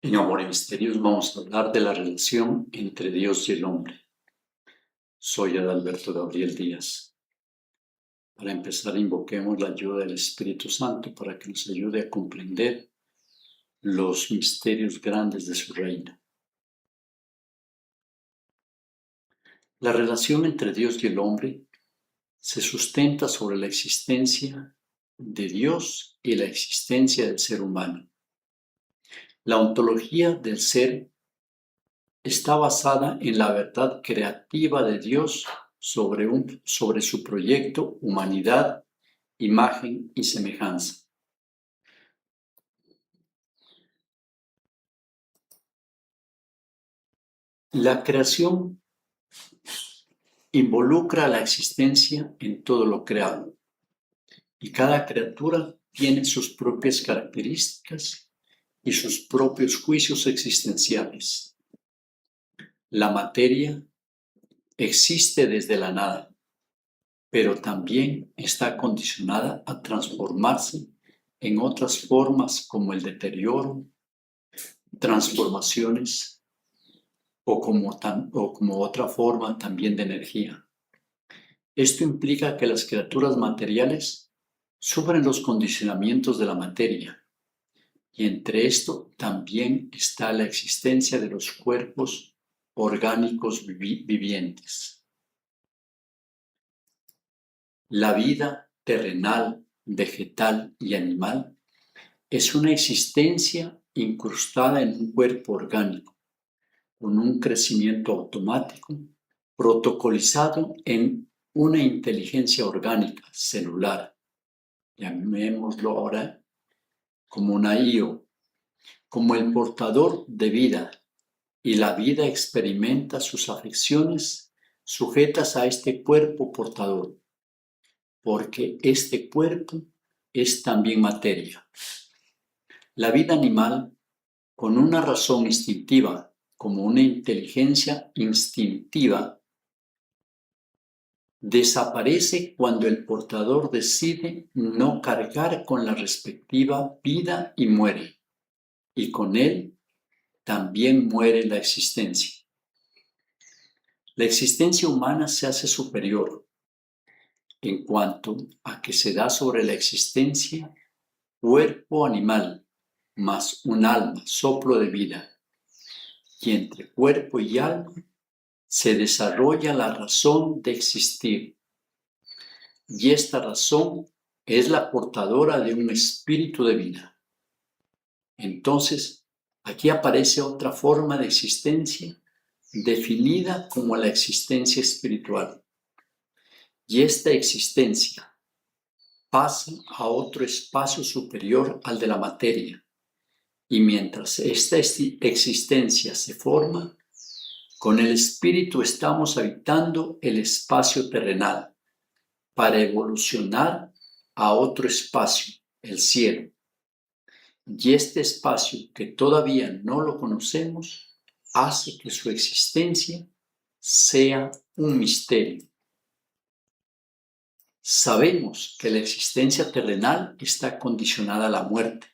En Amor y Misterios vamos a hablar de la relación entre Dios y el hombre. Soy Adalberto Gabriel Díaz. Para empezar, invoquemos la ayuda del Espíritu Santo para que nos ayude a comprender los misterios grandes de su reino. La relación entre Dios y el hombre se sustenta sobre la existencia de Dios y la existencia del ser humano. La ontología del ser está basada en la verdad creativa de Dios sobre su proyecto humanidad, imagen y semejanza. La creación involucra la existencia en todo lo creado y cada criatura tiene sus propias características y sus propios juicios existenciales. La materia existe desde la nada, pero también está condicionada a transformarse en otras formas como el deterioro, transformaciones o como otra forma también de energía. Esto implica que las criaturas materiales sufren los condicionamientos de la materia, y entre esto también está la existencia de los cuerpos orgánicos vivientes. La vida terrenal, vegetal y animal es una existencia incrustada en un cuerpo orgánico, con un crecimiento automático, protocolizado en una inteligencia orgánica celular, llamémoslo ahora como una IO, como el portador de vida, y la vida experimenta sus afecciones sujetas a este cuerpo portador, porque este cuerpo es también materia. La vida animal, con una razón instintiva, como una inteligencia instintiva, desaparece cuando el portador decide no cargar con la respectiva vida y muere, y con él también muere la existencia. La existencia humana se hace superior en cuanto a que se da sobre la existencia cuerpo animal más un alma, soplo de vida, y entre cuerpo y alma se desarrolla la razón de existir, y esta razón es la portadora de un espíritu de vida. Entonces, aquí aparece otra forma de existencia definida como la existencia espiritual. Y esta existencia pasa a otro espacio superior al de la materia. Y mientras esta existencia se forma, con el espíritu estamos habitando el espacio terrenal para evolucionar a otro espacio, el cielo. Y este espacio, que todavía no lo conocemos, hace que su existencia sea un misterio. Sabemos que la existencia terrenal está condicionada a la muerte.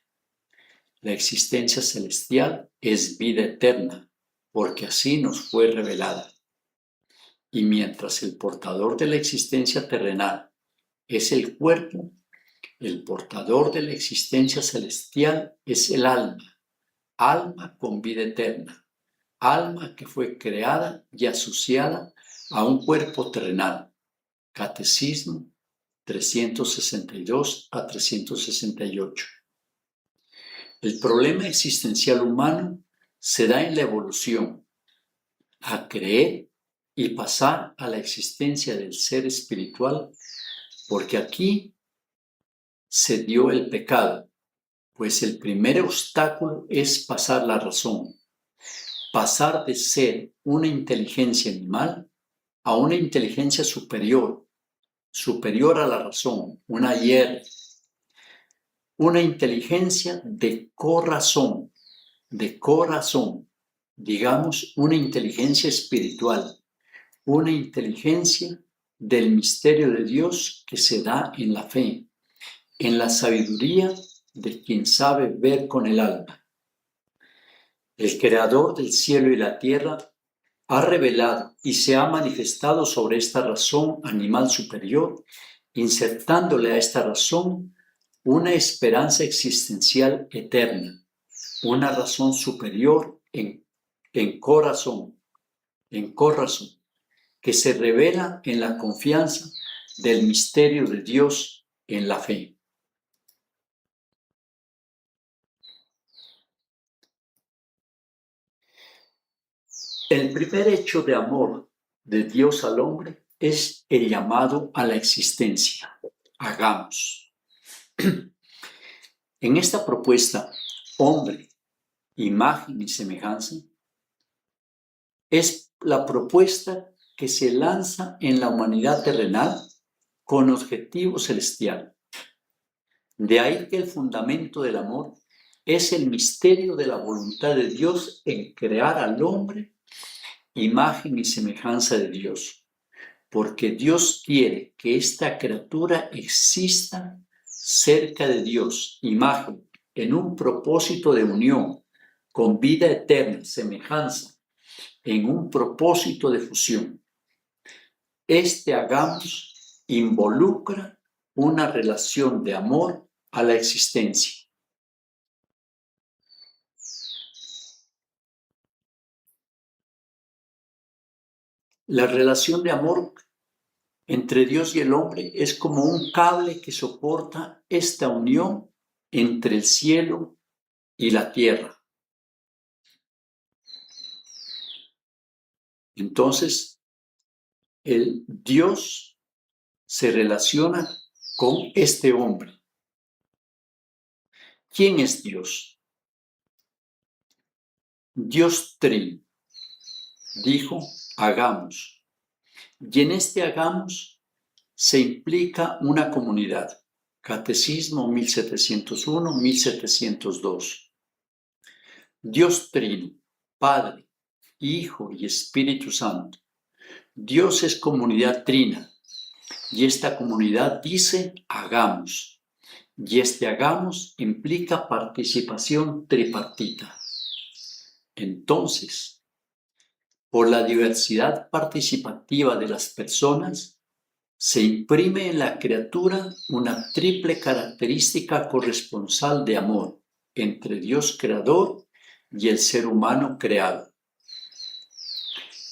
La existencia celestial es vida eterna, porque así nos fue revelada. Y mientras el portador de la existencia terrenal es el cuerpo, el portador de la existencia celestial es el alma, alma con vida eterna, alma que fue creada y asociada a un cuerpo terrenal. Catecismo 362 a 368. El problema existencial humano se da en la evolución, a creer y pasar a la existencia del ser espiritual, porque aquí se dio el pecado, pues el primer obstáculo es pasar la razón, pasar de ser una inteligencia animal a una inteligencia superior a la razón, una hierba, una inteligencia de corazón, digamos una inteligencia espiritual, una inteligencia del misterio de Dios que se da en la fe, en la sabiduría de quien sabe ver con el alma. El Creador del cielo y la tierra ha revelado y se ha manifestado sobre esta razón animal superior, insertándole a esta razón una esperanza existencial eterna, una razón superior en corazón, que se revela en la confianza del misterio de Dios en la fe. El primer hecho de amor de Dios al hombre es el llamado a la existencia. Hagamos. En esta propuesta, hombre, imagen y semejanza, es la propuesta que se lanza en la humanidad terrenal con objetivo celestial. De ahí que el fundamento del amor es el misterio de la voluntad de Dios en crear al hombre imagen y semejanza de Dios, porque Dios quiere que esta criatura exista cerca de Dios, imagen, en un propósito de unión, con vida eterna, semejanza, en un propósito de fusión. Este hagamos involucra una relación de amor a la existencia. La relación de amor entre Dios y el hombre es como un cable que soporta esta unión entre el cielo y la tierra. Entonces, el Dios se relaciona con este hombre. ¿Quién es Dios? Dios Trino dijo, hagamos. Y en este hagamos se implica una comunidad. Catecismo 1701-1702. Dios Trino, Padre, Hijo y Espíritu Santo. Dios es comunidad trina y esta comunidad dice hagamos. Y este hagamos implica participación tripartita. Entonces, por la diversidad participativa de las personas, se imprime en la criatura una triple característica corresponsal de amor entre Dios creador y el ser humano creado.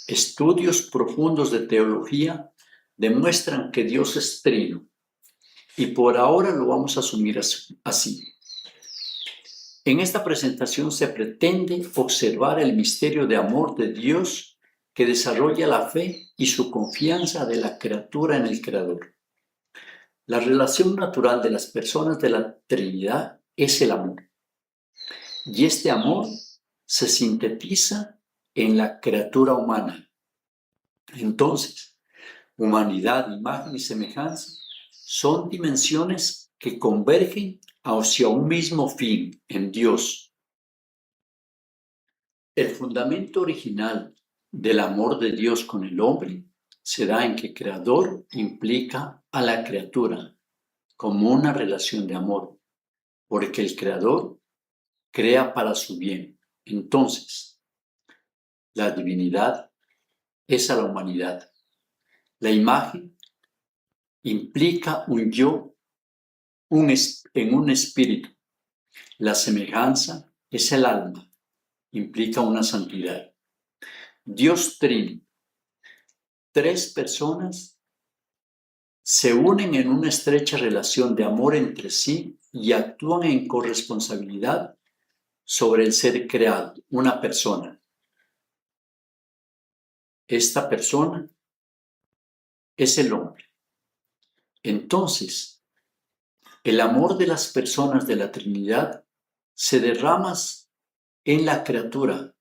Estudios profundos de teología demuestran que Dios es trino, y por ahora lo vamos a asumir así. En esta presentación se pretende observar el misterio de amor de Dios que desarrolla la fe y su confianza de la criatura en el Creador. La relación natural de las personas de la Trinidad es el amor, y este amor se sintetiza en la criatura humana. Entonces, humanidad, imagen y semejanza son dimensiones que convergen hacia un mismo fin, en Dios. El fundamento original del amor de Dios con el hombre se da en que creador implica a la criatura como una relación de amor, porque el creador crea para su bien. Entonces, la divinidad es a la humanidad. La imagen implica un yo en un espíritu. La semejanza es el alma, implica una santidad. Dios Trino, tres personas se unen en una estrecha relación de amor entre sí y actúan en corresponsabilidad sobre el ser creado, una persona. Esta persona es el hombre. Entonces, el amor de las personas de la Trinidad se derrama en la criatura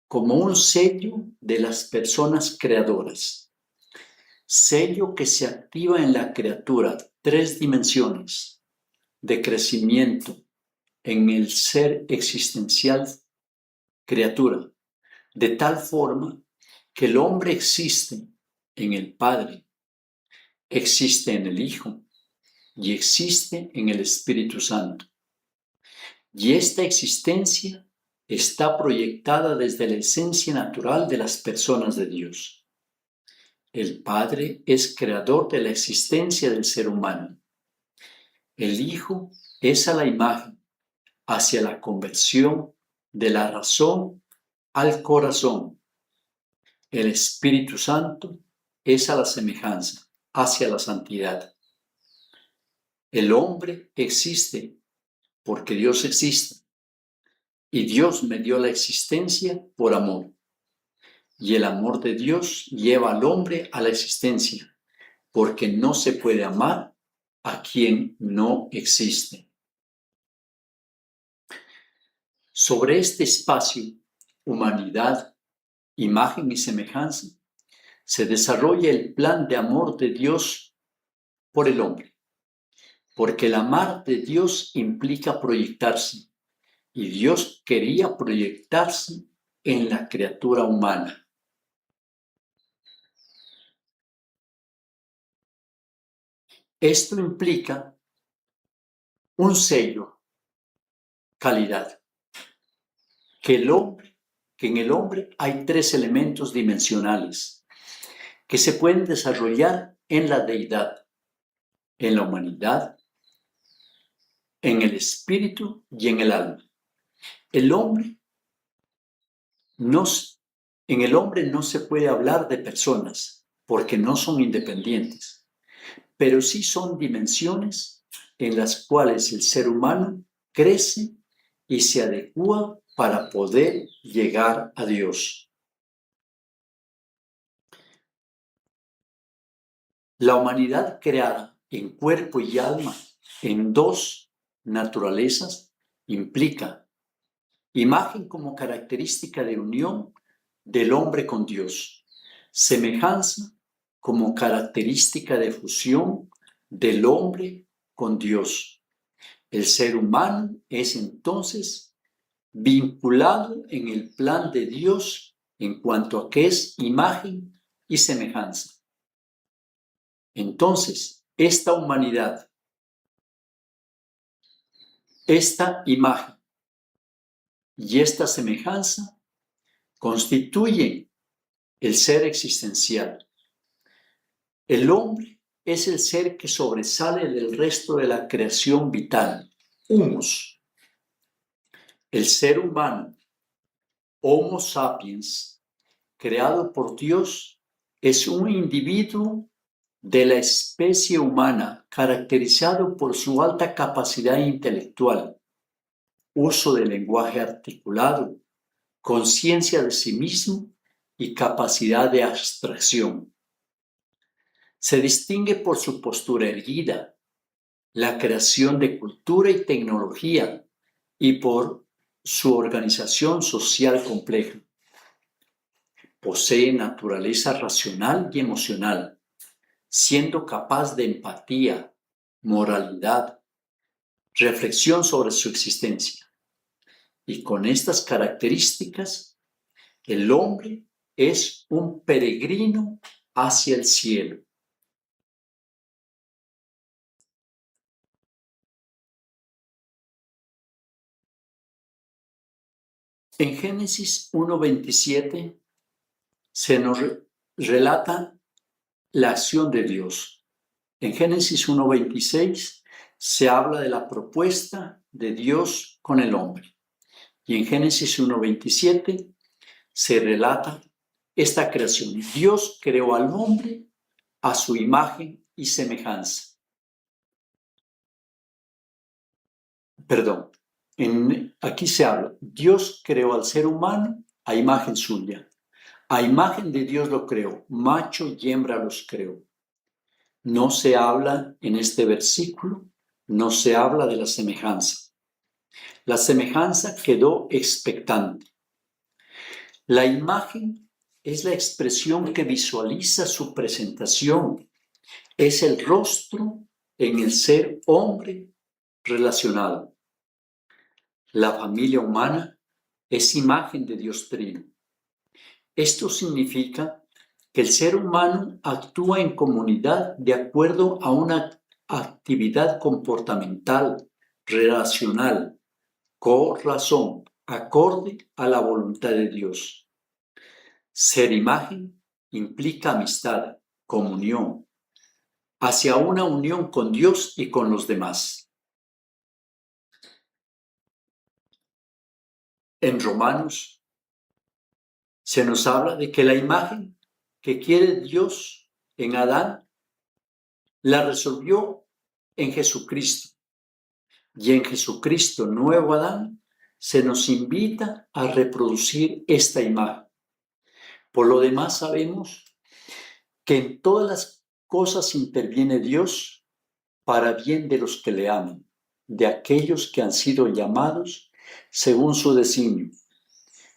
como un sello de las personas creadoras. Sello que se activa en la criatura, tres dimensiones de crecimiento en el ser existencial criatura, de tal forma que el hombre existe en el Padre, existe en el Hijo y existe en el Espíritu Santo. Y esta existencia está proyectada desde la esencia natural de las personas de Dios. El Padre es creador de la existencia del ser humano. El Hijo es a la imagen, hacia la conversión de la razón al corazón. El Espíritu Santo es a la semejanza, hacia la santidad. El hombre existe porque Dios existe, y Dios me dio la existencia por amor. Y el amor de Dios lleva al hombre a la existencia, porque no se puede amar a quien no existe. Sobre este espacio, humanidad, imagen y semejanza, se desarrolla el plan de amor de Dios por el hombre, porque el amar de Dios implica proyectarse, y Dios quería proyectarse en la criatura humana. Esto implica un sello, calidad, que en el hombre hay tres elementos dimensionales que se pueden desarrollar en la deidad, en la humanidad, en el espíritu y en el alma. En el hombre no se puede hablar de personas porque no son independientes, pero sí son dimensiones en las cuales el ser humano crece y se adecúa para poder llegar a Dios. La humanidad creada en cuerpo y alma en dos naturalezas implica imagen como característica de unión del hombre con Dios, semejanza como característica de fusión del hombre con Dios. El ser humano es entonces vinculado en el plan de Dios en cuanto a que es imagen y semejanza. Entonces, esta humanidad, esta imagen y esta semejanza constituyen el ser existencial. El hombre es el ser que sobresale del resto de la creación vital, humus. El ser humano, Homo sapiens, creado por Dios, es un individuo de la especie humana caracterizado por su alta capacidad intelectual, uso del lenguaje articulado, conciencia de sí mismo y capacidad de abstracción. Se distingue por su postura erguida, la creación de cultura y tecnología y por su organización social compleja. Posee naturaleza racional y emocional, siendo capaz de empatía, moralidad, reflexión sobre su existencia. Y con estas características, el hombre es un peregrino hacia el cielo. En Génesis 1:27 se nos relata la acción de Dios. En Génesis 1:26 se habla de la propuesta de Dios con el hombre. Y en Génesis 1:27 se relata esta creación. Dios creó al hombre a su imagen y semejanza. Aquí se habla, Dios creó al ser humano a imagen suya. A imagen de Dios lo creó, macho y hembra los creó. No se habla en este versículo, no se habla de la semejanza. La semejanza quedó expectante. La imagen es la expresión que visualiza su presentación. Es el rostro en el ser hombre relacionado. La familia humana es imagen de Dios Trino. Esto significa que el ser humano actúa en comunidad de acuerdo a una actividad comportamental, relacional, corazón, acorde a la voluntad de Dios. Ser imagen implica amistad, comunión, hacia una unión con Dios y con los demás. En Romanos se nos habla de que la imagen que quiere Dios en Adán la resolvió en Jesucristo. Y en Jesucristo, nuevo Adán, se nos invita a reproducir esta imagen. Por lo demás, sabemos que en todas las cosas interviene Dios para bien de los que le aman, de aquellos que han sido llamados según su designio.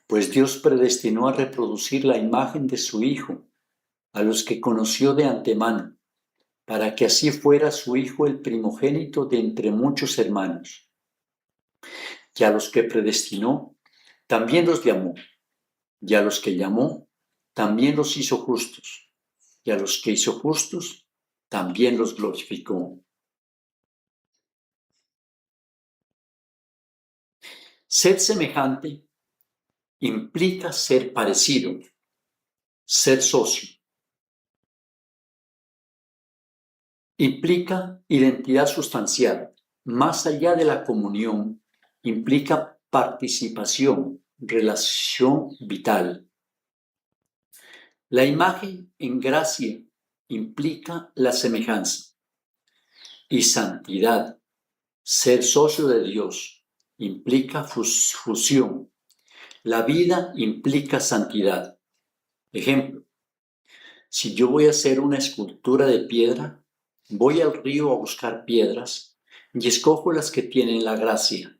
Pues Dios predestinó a reproducir la imagen de su Hijo a los que conoció de antemano, para que así fuera su Hijo el primogénito de entre muchos hermanos. Y a los que predestinó, también los llamó, y a los que llamó, también los hizo justos, y a los que hizo justos, también los glorificó. Ser semejante implica ser parecido, ser socio. Implica identidad sustancial. Más allá de la comunión, implica participación, relación vital. La imagen en gracia implica la semejanza. Y santidad, ser socio de Dios, implica fusión. La vida implica santidad. Ejemplo, si yo voy a hacer una escultura de piedra, voy al río a buscar piedras y escojo las que tienen la gracia,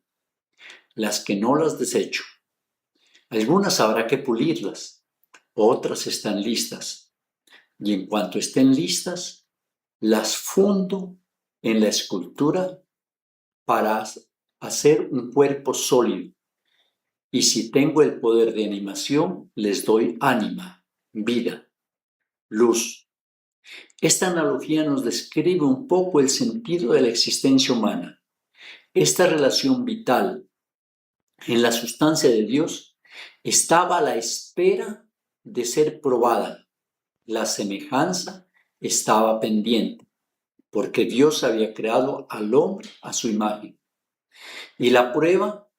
las que no las desecho. Algunas habrá que pulirlas, otras están listas, y en cuanto estén listas, las fundo en la escultura para hacer un cuerpo sólido. Y si tengo el poder de animación, les doy ánima, vida, luz. Esta analogía nos describe un poco el sentido de la existencia humana. Esta relación vital en la sustancia de Dios estaba a la espera de ser probada. La semejanza estaba pendiente, porque Dios había creado al hombre a su imagen. Y la prueba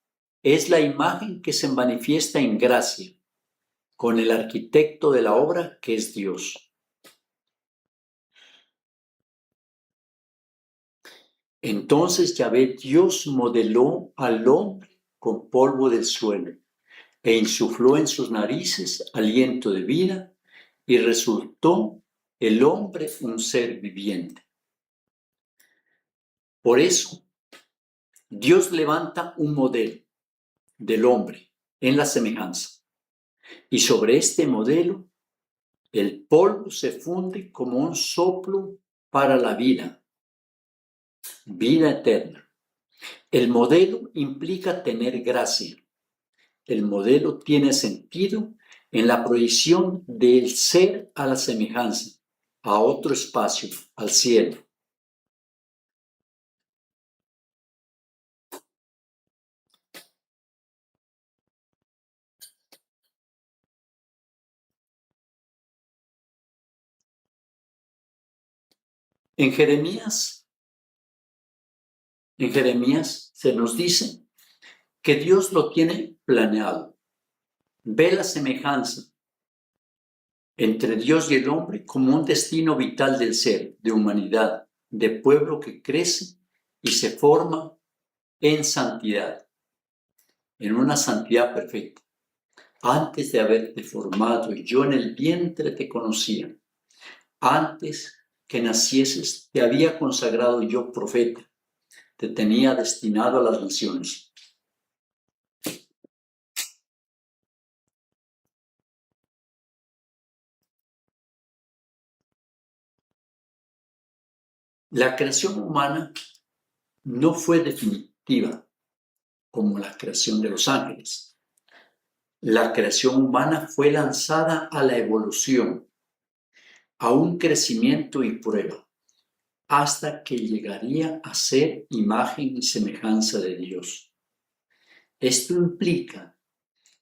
es la imagen que se manifiesta en gracia, con el arquitecto de la obra que es Dios. Entonces Yahvé Dios modeló al hombre con polvo del suelo e insufló en sus narices aliento de vida y resultó el hombre un ser viviente. Por eso, Dios levanta un modelo del hombre en la semejanza y sobre este modelo el polvo se funde como un soplo para la vida, vida eterna. El modelo implica tener gracia. El modelo tiene sentido en la proyección del ser a la semejanza, a otro espacio, al cielo. En Jeremías se nos dice que Dios lo tiene planeado. Ve la semejanza entre Dios y el hombre como un destino vital del ser, de humanidad, de pueblo que crece y se forma en santidad, en una santidad perfecta. Antes de haberte formado, yo en el vientre te conocía. Antes que nacieses, te había consagrado yo profeta. Te tenía destinado a las naciones. La creación humana no fue definitiva como la creación de los ángeles. La creación humana fue lanzada a la evolución, a un crecimiento y prueba, hasta que llegaría a ser imagen y semejanza de Dios. Esto implica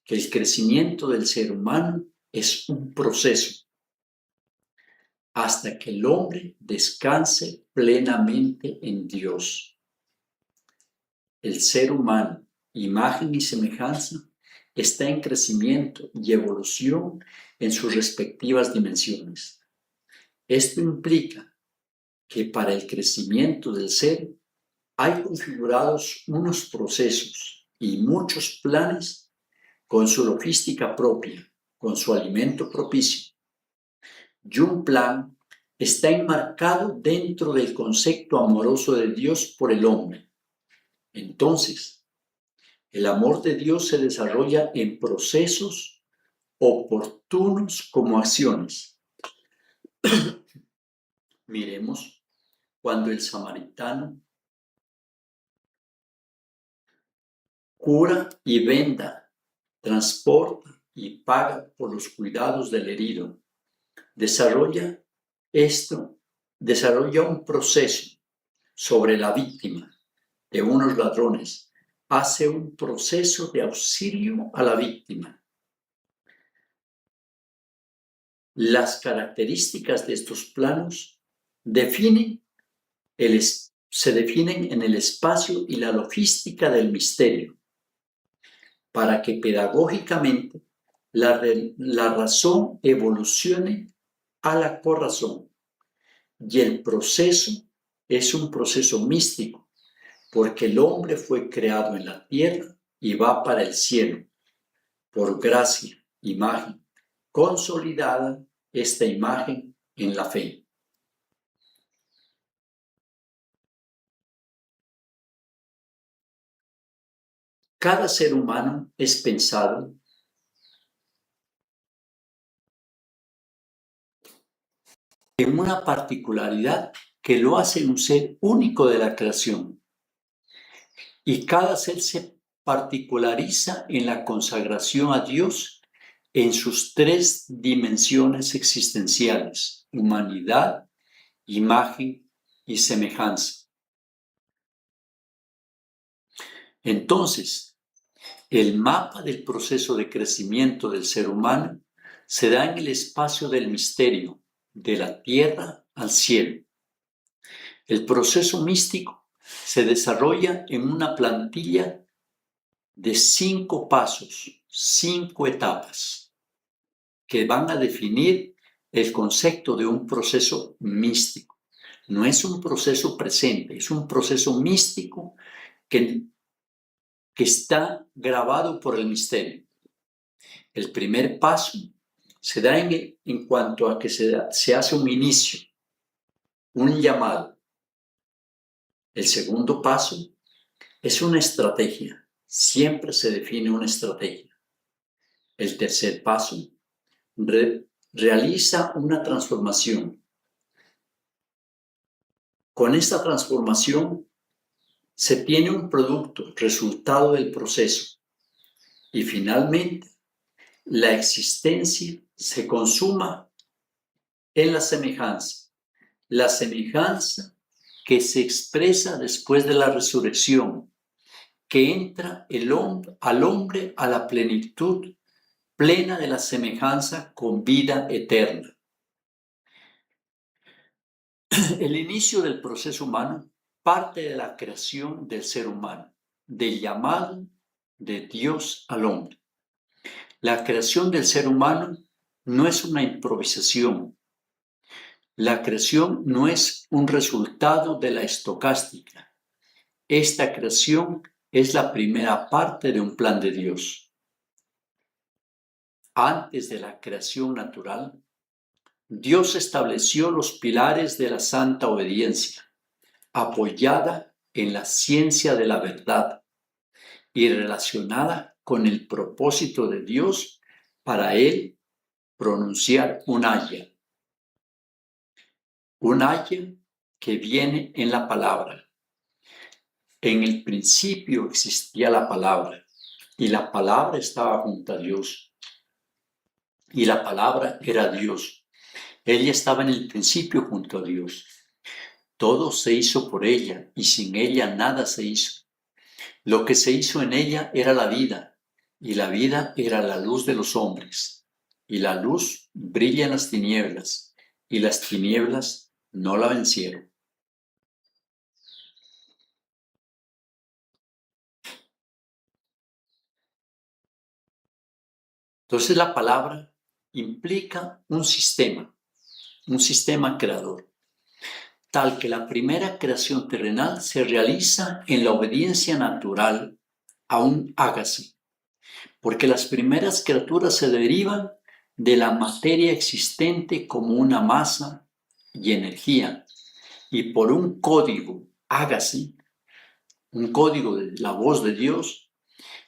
que el crecimiento del ser humano es un proceso hasta que el hombre descanse plenamente en Dios. El ser humano, imagen y semejanza, está en crecimiento y evolución en sus respectivas dimensiones. Esto implica que para el crecimiento del ser hay configurados unos procesos y muchos planes con su logística propia, con su alimento propicio. Y un plan está enmarcado dentro del concepto amoroso de Dios por el hombre. Entonces, el amor de Dios se desarrolla en procesos oportunos como acciones. Miremos cuando el samaritano cura y venda, transporta y paga por los cuidados del herido. Desarrolla un proceso sobre la víctima de unos ladrones. Hace un proceso de auxilio a la víctima. Las características de estos planos se definen en el espacio y la logística del misterio, para que pedagógicamente la razón evolucione a la corazón. Y el proceso es un proceso místico, porque el hombre fue creado en la tierra y va para el cielo. Por gracia, imagen, consolidada esta imagen en la fe. Cada ser humano es pensado en una particularidad que lo hace un ser único de la creación. Y cada ser se particulariza en la consagración a Dios en sus tres dimensiones existenciales: humanidad, imagen y semejanza. Entonces, el mapa del proceso de crecimiento del ser humano se da en el espacio del misterio, de la tierra al cielo. El proceso místico se desarrolla en una plantilla de 5 pasos, 5 etapas, que van a definir el concepto de un proceso místico. No es un proceso presente, es un proceso místico que está grabado por el misterio. El primer paso se da en cuanto a que se hace un inicio, un llamado. El segundo paso es una estrategia. Siempre se define una estrategia. El tercer paso realiza una transformación. Con esta transformación se tiene un producto, resultado del proceso. Y finalmente, la existencia se consuma en la semejanza. La semejanza que se expresa después de la resurrección, que entra al hombre a la plenitud plena de la semejanza con vida eterna. El inicio del proceso humano parte de la creación del ser humano, del llamado de Dios al hombre. La creación del ser humano no es una improvisación. La creación no es un resultado de la estocástica. Esta creación es la primera parte de un plan de Dios. Antes de la creación natural, Dios estableció los pilares de la santa obediencia, apoyada en la ciencia de la verdad y relacionada con el propósito de Dios para él pronunciar un aya. Un aya que viene en la palabra. En el principio existía la palabra, y la palabra estaba junto a Dios, y la palabra era Dios. Ella estaba en el principio junto a Dios. Todo se hizo por ella, y sin ella nada se hizo. Lo que se hizo en ella era la vida, y la vida era la luz de los hombres. Y la luz brilla en las tinieblas, y las tinieblas no la vencieron. Entonces la palabra implica un sistema creador, tal que la primera creación terrenal se realiza en la obediencia natural a un hágase, porque las primeras criaturas se derivan de la materia existente como una masa y energía, y por un código hágase, un código de la voz de Dios,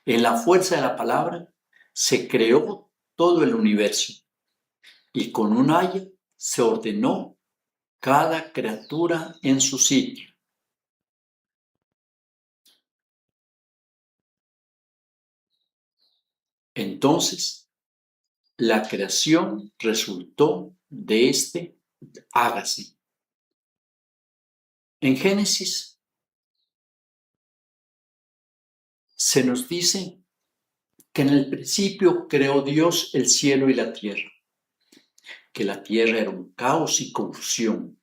en la fuerza de la palabra, se creó todo el universo, y con un haya se ordenó cada criatura en su sitio. Entonces, la creación resultó de este hágase. En Génesis se nos dice que en el principio creó Dios el cielo y la tierra, que la tierra era un caos y confusión,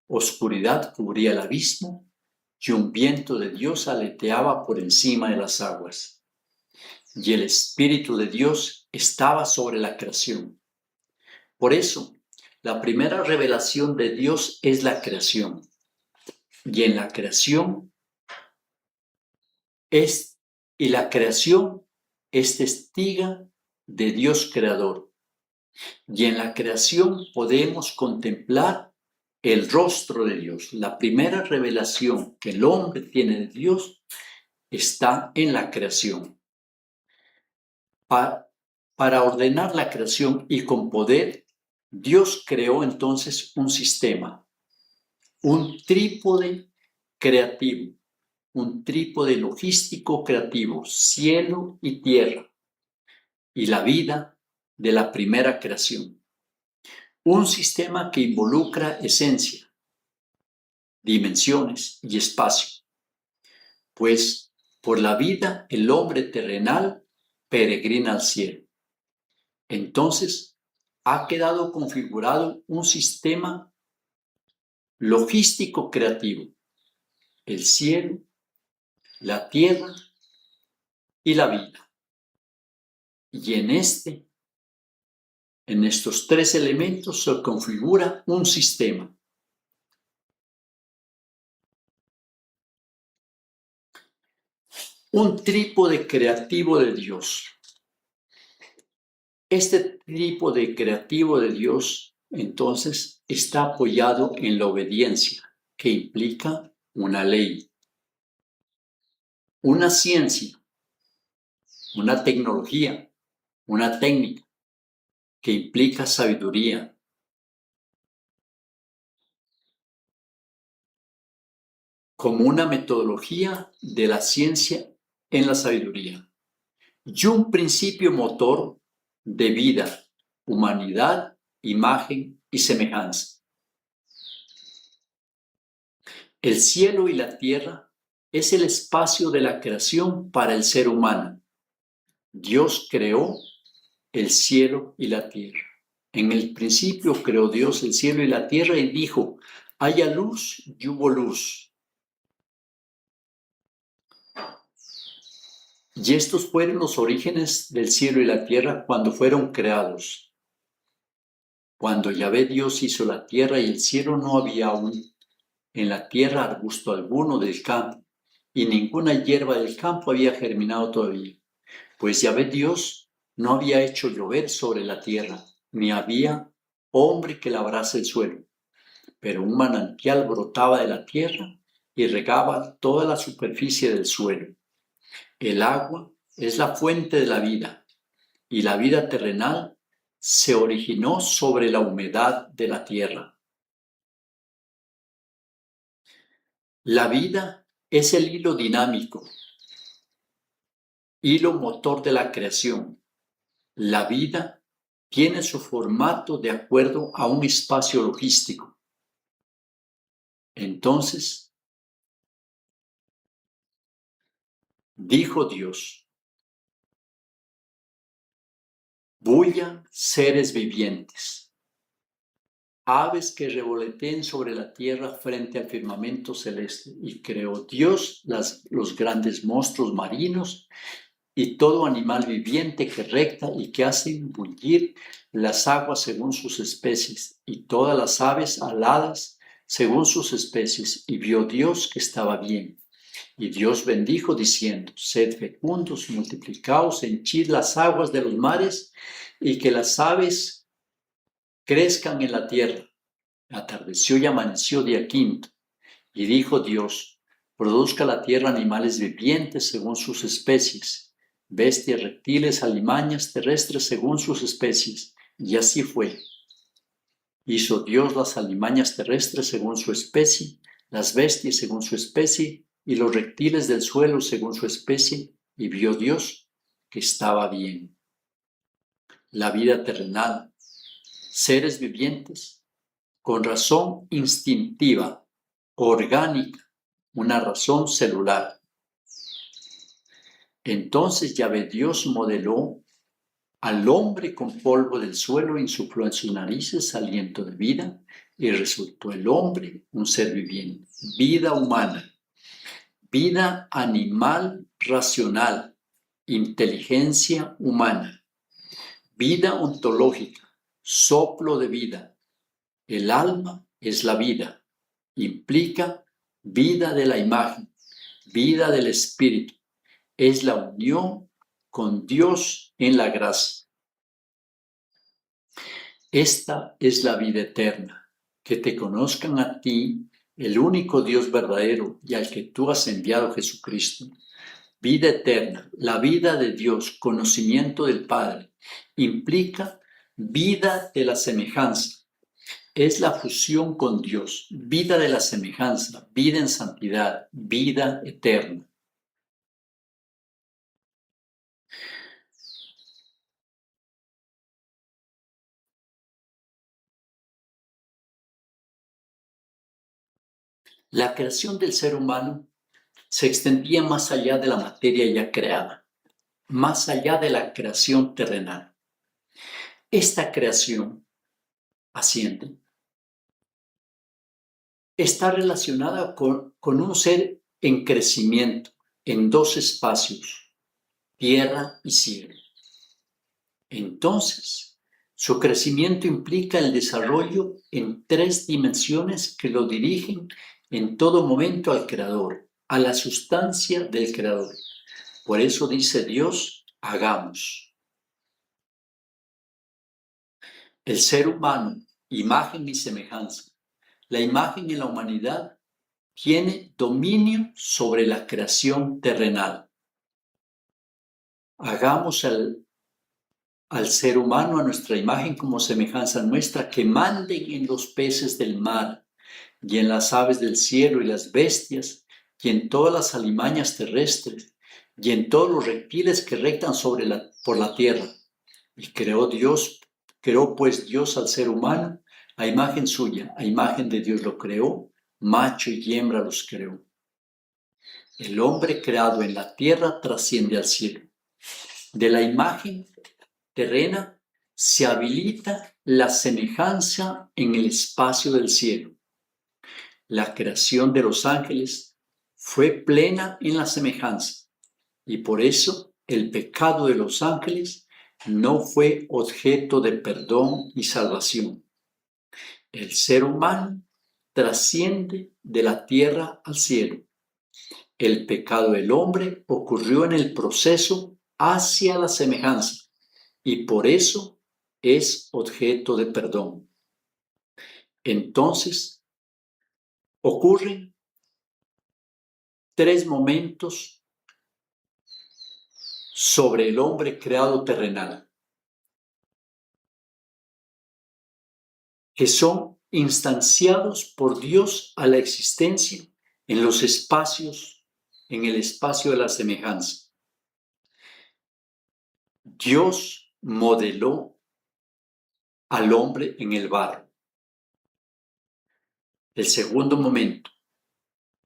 oscuridad cubría el abismo y un viento de Dios aleteaba por encima de las aguas. Y el Espíritu de Dios estaba sobre la creación. Por eso, la primera revelación de Dios es la creación. Y en la creación la creación es testiga de Dios creador. Y en la creación podemos contemplar el rostro de Dios. La primera revelación que el hombre tiene de Dios está en la creación. Para ordenar la creación y con poder, Dios creó entonces un sistema, un trípode creativo, un trípode logístico creativo, cielo y tierra, y la vida de la primera creación. Un sistema que involucra esencia, dimensiones y espacio, pues por la vida el hombre terrenal peregrina al cielo. Entonces, ha quedado configurado un sistema logístico creativo, el cielo, la tierra y la vida. Y en estos tres elementos se configura un sistema. Un trípode creativo de Dios. Este trípode creativo de Dios, entonces, está apoyado en la obediencia, que implica una ley, una ciencia, una tecnología, una técnica, que implica sabiduría, como una metodología de la ciencia en la sabiduría, y un principio motor de vida, humanidad, imagen y semejanza. El cielo y la tierra es el espacio de la creación para el ser humano. Dios creó el cielo y la tierra. En el principio creó Dios el cielo y la tierra y dijo, haya luz y hubo luz. Y estos fueron los orígenes del cielo y la tierra cuando fueron creados. Cuando Yahvé Dios hizo la tierra y el cielo, no había aún en la tierra arbusto alguno del campo, y ninguna hierba del campo había germinado todavía, pues Yahvé Dios no había hecho llover sobre la tierra, ni había hombre que labrase el suelo, pero un manantial brotaba de la tierra y regaba toda la superficie del suelo. El agua es la fuente de la vida, y la vida terrenal se originó sobre la humedad de la tierra. La vida es el hilo dinámico, hilo motor de la creación. La vida tiene su formato de acuerdo a un espacio logístico. Entonces, Dijo Dios: bullan seres vivientes, aves que revoloteen sobre la tierra frente al firmamento celeste. Y creó Dios los grandes monstruos marinos y todo animal viviente que recta y que hacen bullir las aguas según sus especies, y todas las aves aladas según sus especies. Y vio Dios que estaba bien. Y Dios bendijo diciendo: sed fecundos, multiplicaos, henchid las aguas de los mares, y que las aves crezcan en la tierra. Atardeció y amaneció día quinto. Y dijo Dios: produzca la tierra animales vivientes según sus especies, bestias, reptiles, alimañas terrestres según sus especies. Y así fue. Hizo Dios las alimañas terrestres según su especie, las bestias según su especie, y los reptiles del suelo según su especie, y vio Dios que estaba bien. La vida terrenal, seres vivientes, con razón instintiva, orgánica, una razón celular. Entonces Yahvé Dios modeló al hombre con polvo del suelo, insufló en sus narices aliento de vida, y resultó el hombre un ser viviente, vida humana, vida animal racional, inteligencia humana, vida ontológica, soplo de vida. El alma es la vida, implica vida de la imagen, vida del espíritu, es la unión con Dios en la gracia. Esta es la vida eterna, que te conozcan a ti, el único Dios verdadero, y al que tú has enviado, Jesucristo. Vida eterna, la vida de Dios, conocimiento del Padre, implica vida de la semejanza. Es la fusión con Dios, vida de la semejanza, vida en santidad, vida eterna. La creación del ser humano se extendía más allá de la materia ya creada, más allá de la creación terrenal. Esta creación asciende está relacionada con un ser en crecimiento en dos espacios, tierra y cielo. Entonces, su crecimiento implica el desarrollo en tres dimensiones que lo dirigen en todo momento al Creador, a la sustancia del Creador. Por eso dice Dios: hagamos. El ser humano, imagen y semejanza. La imagen en la humanidad tiene dominio sobre la creación terrenal. Hagamos al ser humano a nuestra imagen como semejanza nuestra, que manden en los peces del mar y en las aves del cielo y las bestias y en todas las alimañas terrestres y en todos los reptiles que rectan por la tierra. Y creó pues Dios al ser humano a imagen suya, a imagen de Dios lo creó, macho y hembra los creó. El hombre creado en la tierra trasciende al cielo. De la imagen terrena se habilita la semejanza en el espacio del cielo. La creación de los ángeles fue plena en la semejanza, y por eso el pecado de los ángeles no fue objeto de perdón y salvación. El ser humano trasciende de la tierra al cielo. El pecado del hombre ocurrió en el proceso hacia la semejanza, y por eso es objeto de perdón. Entonces, ocurren tres momentos sobre el hombre creado terrenal, que son instanciados por Dios a la existencia en los espacios, en el espacio de la semejanza. Dios modeló al hombre en el barro. El segundo momento,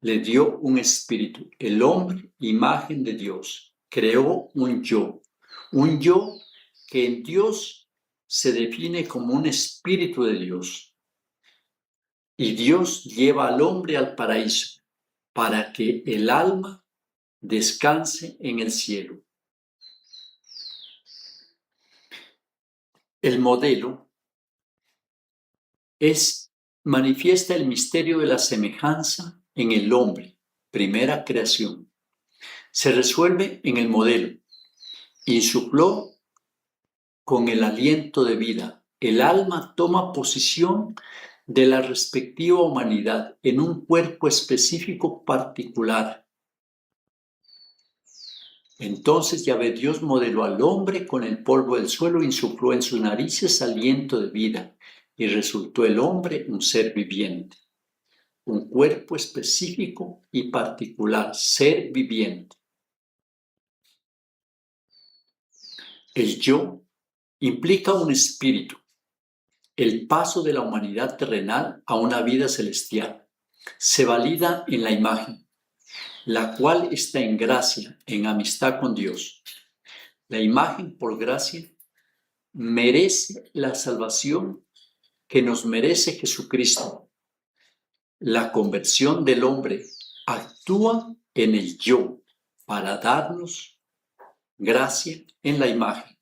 le dio un espíritu. El hombre, imagen de Dios, creó un yo que en Dios se define como un espíritu de Dios. Y Dios lleva al hombre al paraíso para que el alma descanse en el cielo. El modelo manifiesta el misterio de la semejanza en el hombre, primera creación. Se resuelve en el modelo. Insufló con el aliento de vida. El alma toma posición de la respectiva humanidad en un cuerpo específico particular. Entonces Yahvé Dios modeló al hombre con el polvo del suelo, insufló en sus narices aliento de vida y resultó el hombre un ser viviente, un cuerpo específico y particular, ser viviente. El yo implica un espíritu, el paso de la humanidad terrenal a una vida celestial. Se valida en la imagen, la cual está en gracia, en amistad con Dios. La imagen, por gracia, merece la salvación que nos merece Jesucristo. La conversión del hombre actúa en el yo para darnos gracia en la imagen.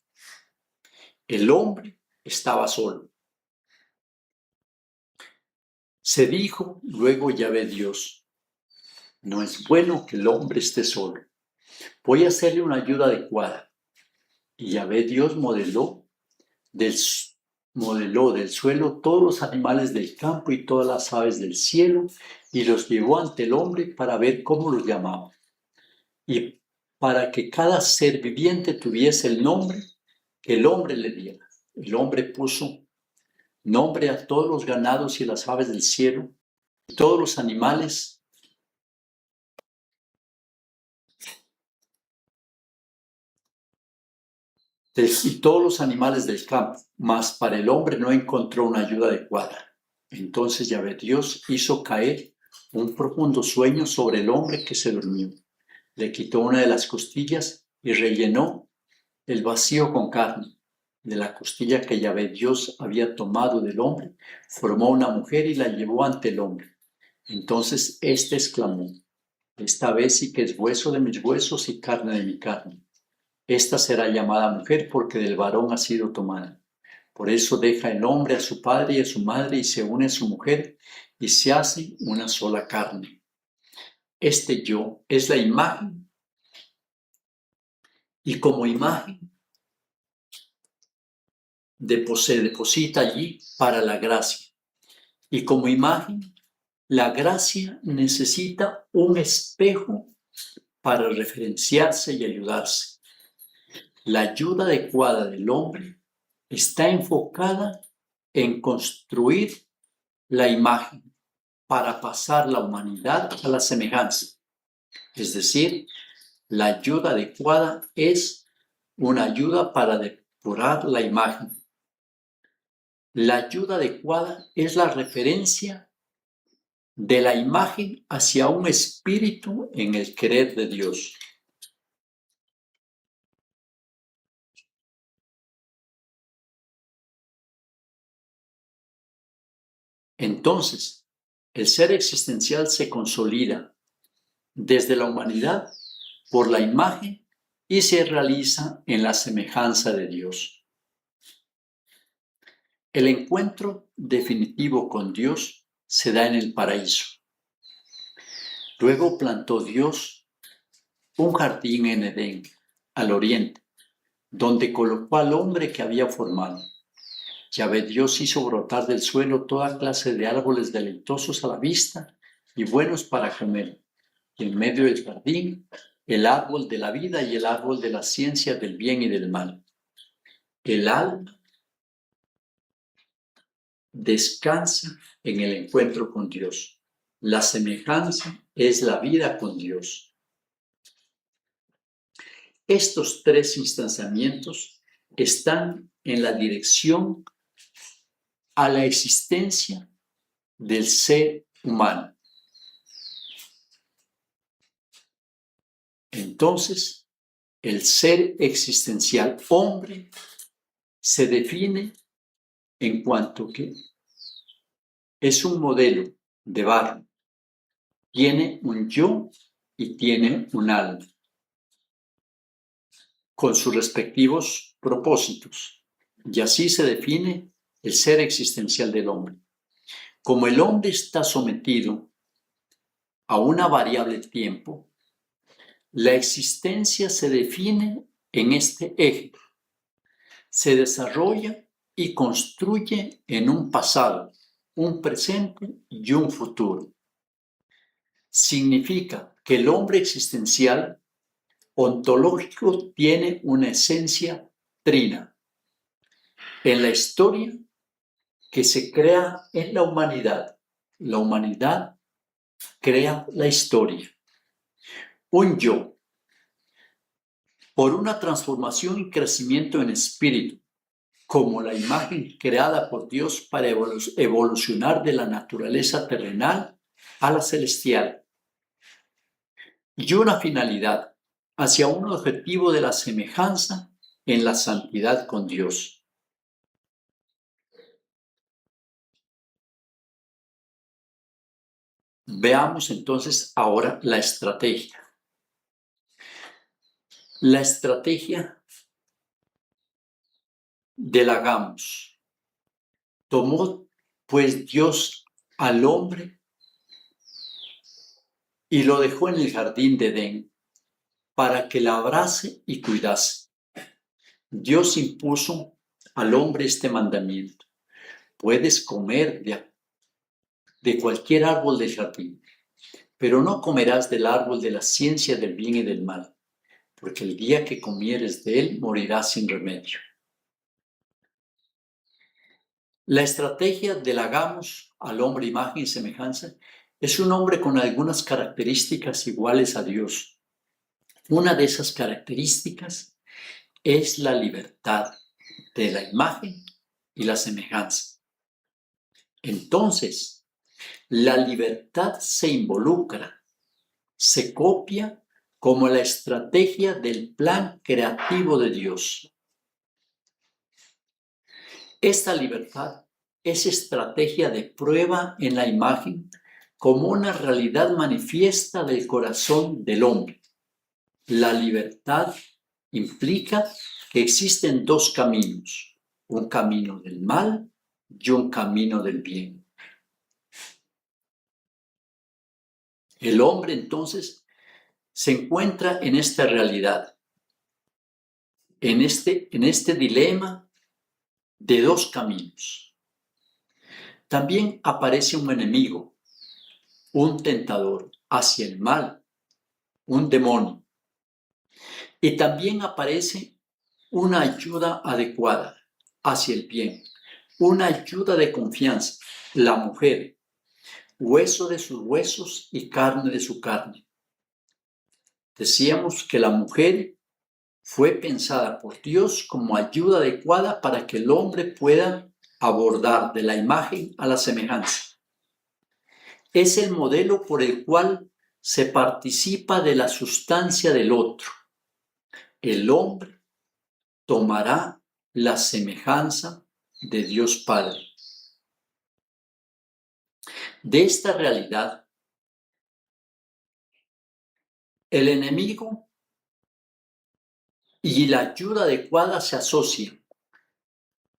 El hombre estaba solo. Se dijo luego Yahvé Dios: no es bueno que el hombre esté solo. Voy a hacerle una ayuda adecuada. Y Yahvé Dios modeló del suelo todos los animales del campo y todas las aves del cielo y los llevó ante el hombre para ver cómo los llamaba. Y para que cada ser viviente tuviese el nombre que el hombre le diera. El hombre puso nombre a todos los ganados y las aves del cielo, y todos los animales del campo, mas para el hombre no encontró una ayuda adecuada. Entonces Yahvé Dios hizo caer un profundo sueño sobre el hombre que se durmió. Le quitó una de las costillas y rellenó el vacío con carne. De la costilla que Yahvé Dios había tomado del hombre, formó una mujer y la llevó ante el hombre. Entonces éste exclamó: esta vez sí que es hueso de mis huesos y carne de mi carne. Esta será llamada mujer porque del varón ha sido tomada. Por eso deja el hombre a su padre y a su madre y se une a su mujer y se hace una sola carne. Este yo es la imagen y como imagen deposita allí para la gracia. Y como imagen, la gracia necesita un espejo para referenciarse y ayudarse. La ayuda adecuada del hombre está enfocada en construir la imagen para pasar la humanidad a la semejanza. Es decir, la ayuda adecuada es una ayuda para depurar la imagen. La ayuda adecuada es la referencia de la imagen hacia un espíritu en el querer de Dios. Entonces, el ser existencial se consolida desde la humanidad por la imagen y se realiza en la semejanza de Dios. El encuentro definitivo con Dios se da en el paraíso. Luego plantó Dios un jardín en Edén, al oriente, donde colocó al hombre que había formado. Yahvé Dios hizo brotar del suelo toda clase de árboles deleitosos a la vista y buenos para comer. Y en medio del jardín, el árbol de la vida y el árbol de la ciencia del bien y del mal. El alma descansa en el encuentro con Dios. La semejanza es la vida con Dios. Estos tres instanciamientos están en la dirección a la existencia del ser humano. Entonces, el ser existencial hombre se define en cuanto que es un modelo de barro, tiene un yo y tiene un alma, con sus respectivos propósitos. Y así se define el ser existencial del hombre. Como el hombre está sometido a una variable tiempo, la existencia se define en este eje. Se desarrolla y construye en un pasado, un presente y un futuro. Significa que el hombre existencial ontológico tiene una esencia trina. En la historia que se crea en la humanidad crea la historia. Un yo, por una transformación y crecimiento en espíritu, como la imagen creada por Dios para evolucionar de la naturaleza terrenal a la celestial. Y una finalidad, hacia un objetivo de la semejanza en la santidad con Dios. Veamos entonces ahora la estrategia. La estrategia del hagamos. Tomó pues Dios al hombre y lo dejó en el jardín de Edén para que labrase y cuidase. Dios impuso al hombre este mandamiento: puedes comer de cualquier árbol del jardín, pero no comerás del árbol de la ciencia del bien y del mal, porque el día que comieres de él morirás sin remedio. La estrategia del hagamos al hombre imagen y semejanza es un hombre con algunas características iguales a Dios. Una de esas características es la libertad de la imagen y la semejanza. Entonces, la libertad se involucra, se copia como la estrategia del plan creativo de Dios. Esta libertad es estrategia de prueba en la imagen como una realidad manifiesta del corazón del hombre. La libertad implica que existen dos caminos, un camino del mal y un camino del bien. El hombre entonces se encuentra en esta realidad, en este dilema de dos caminos. También aparece un enemigo, un tentador hacia el mal, un demonio. Y también aparece una ayuda adecuada hacia el bien, una ayuda de confianza, la mujer, hueso de sus huesos y carne de su carne. Decíamos que la mujer fue pensada por Dios como ayuda adecuada para que el hombre pueda abordar de la imagen a la semejanza. Es el modelo por el cual se participa de la sustancia del otro. El hombre tomará la semejanza de Dios Padre. De esta realidad, el enemigo y la ayuda adecuada se asocian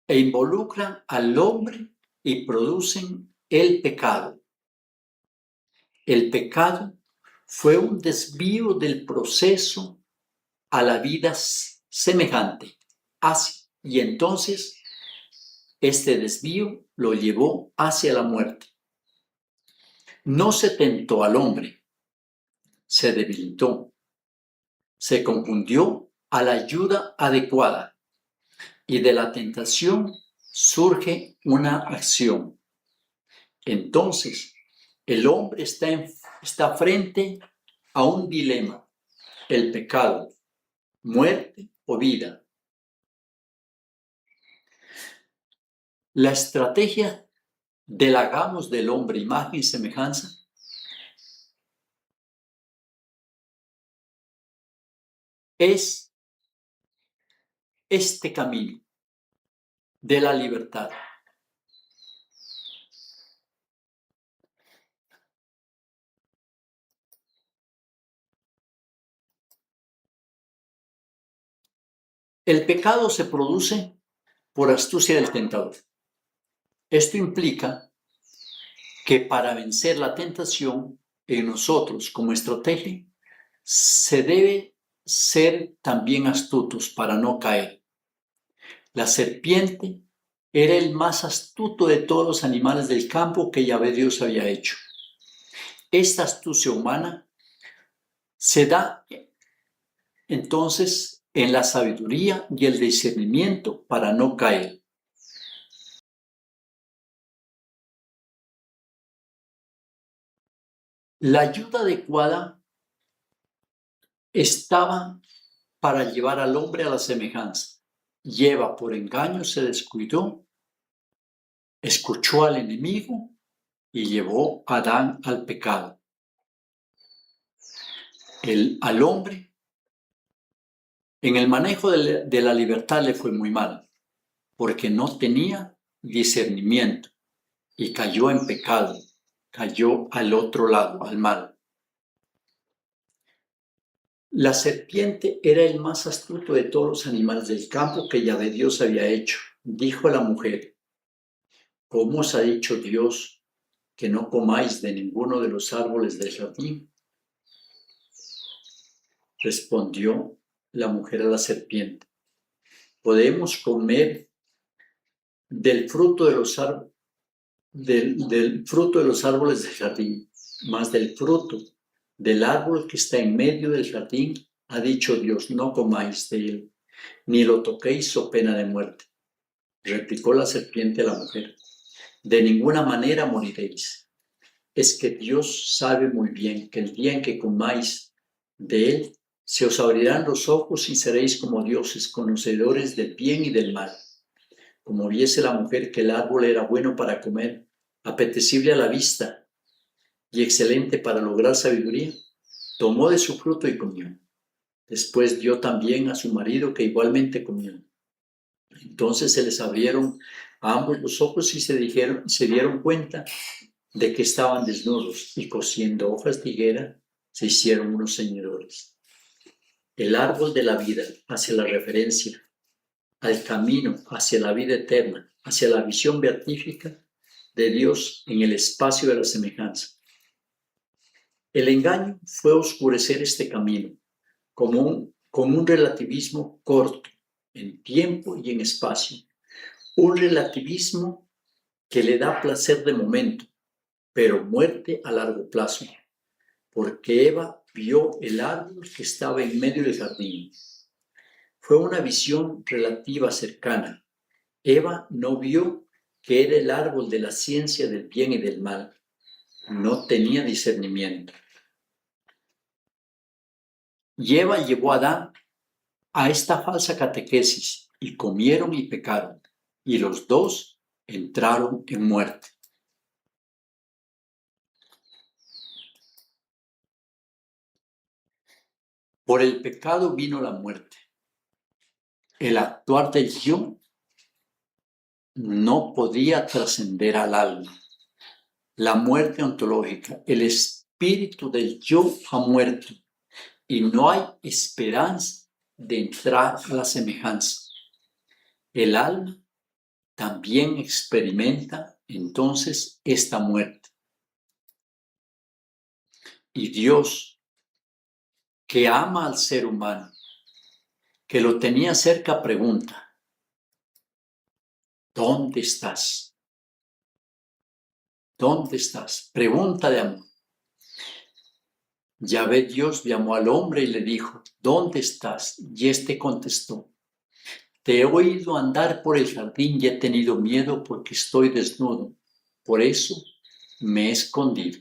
e involucran al hombre y producen el pecado. El pecado fue un desvío del proceso a la vida semejante. Y entonces este desvío lo llevó hacia la muerte. No se tentó al hombre, se debilitó, se confundió a la ayuda adecuada y de la tentación surge una acción. Entonces, el hombre está frente a un dilema: el pecado, muerte o vida. La estrategia del hagamos del hombre imagen y semejanza es este camino de la libertad. El pecado se produce por astucia del tentador. Esto implica que para vencer la tentación en nosotros como estrategia, se debe ser también astutos para no caer. La serpiente era el más astuto de todos los animales del campo que Yahvé Dios había hecho. Esta astucia humana se da entonces en la sabiduría y el discernimiento para no caer. La ayuda adecuada estaba para llevar al hombre a la semejanza. Y Eva por engaño se descuidó, escuchó al enemigo y llevó a Adán al pecado. Al hombre, en el manejo de la libertad le fue muy mal, porque no tenía discernimiento y cayó en pecado, cayó al otro lado, al mal. La serpiente era el más astuto de todos los animales del campo que Yahvé Dios había hecho. Dijo a la mujer: ¿cómo os ha dicho Dios que no comáis de ninguno de los árboles del jardín? Respondió la mujer a la serpiente: podemos comer del fruto de los árboles del jardín, mas del fruto del árbol que está en medio del jardín ha dicho Dios: no comáis de él, ni lo toquéis o pena de muerte. Replicó la serpiente a la mujer: de ninguna manera moriréis. Es que Dios sabe muy bien que el día en que comáis de él, se os abrirán los ojos y seréis como dioses, conocedores del bien y del mal. Como viese la mujer que el árbol era bueno para comer, apetecible a la vista y excelente para lograr sabiduría, tomó de su fruto y comió. Después dio también a su marido, que igualmente comió. Entonces se les abrieron a ambos los ojos y se dieron cuenta de que estaban desnudos, y cosiendo hojas de higuera se hicieron unos ceñidores. El árbol de la vida hace la referencia al camino hacia la vida eterna, hacia la visión beatífica de Dios en el espacio de la semejanza. El engaño fue oscurecer este camino con un relativismo corto en tiempo y en espacio, un relativismo que le da placer de momento, pero muerte a largo plazo, porque Eva vio el árbol que estaba en medio del jardín. Fue una visión relativa cercana. Eva no vio que era el árbol de la ciencia del bien y del mal. No tenía discernimiento. Y Eva llevó a Adán a esta falsa catequesis y comieron y pecaron, y los dos entraron en muerte. Por el pecado vino la muerte. El actuar del yo no podía trascender al alma. La muerte ontológica, el espíritu del yo ha muerto y no hay esperanza de entrar a la semejanza. El alma también experimenta entonces esta muerte. Y Dios, que ama al ser humano, que lo tenía cerca, pregunta: ¿dónde estás? ¿Dónde estás? Pregunta de amor. Yahvé Dios llamó al hombre y le dijo: ¿dónde estás? Y éste contestó: te he oído andar por el jardín y he tenido miedo porque estoy desnudo. Por eso me he escondido.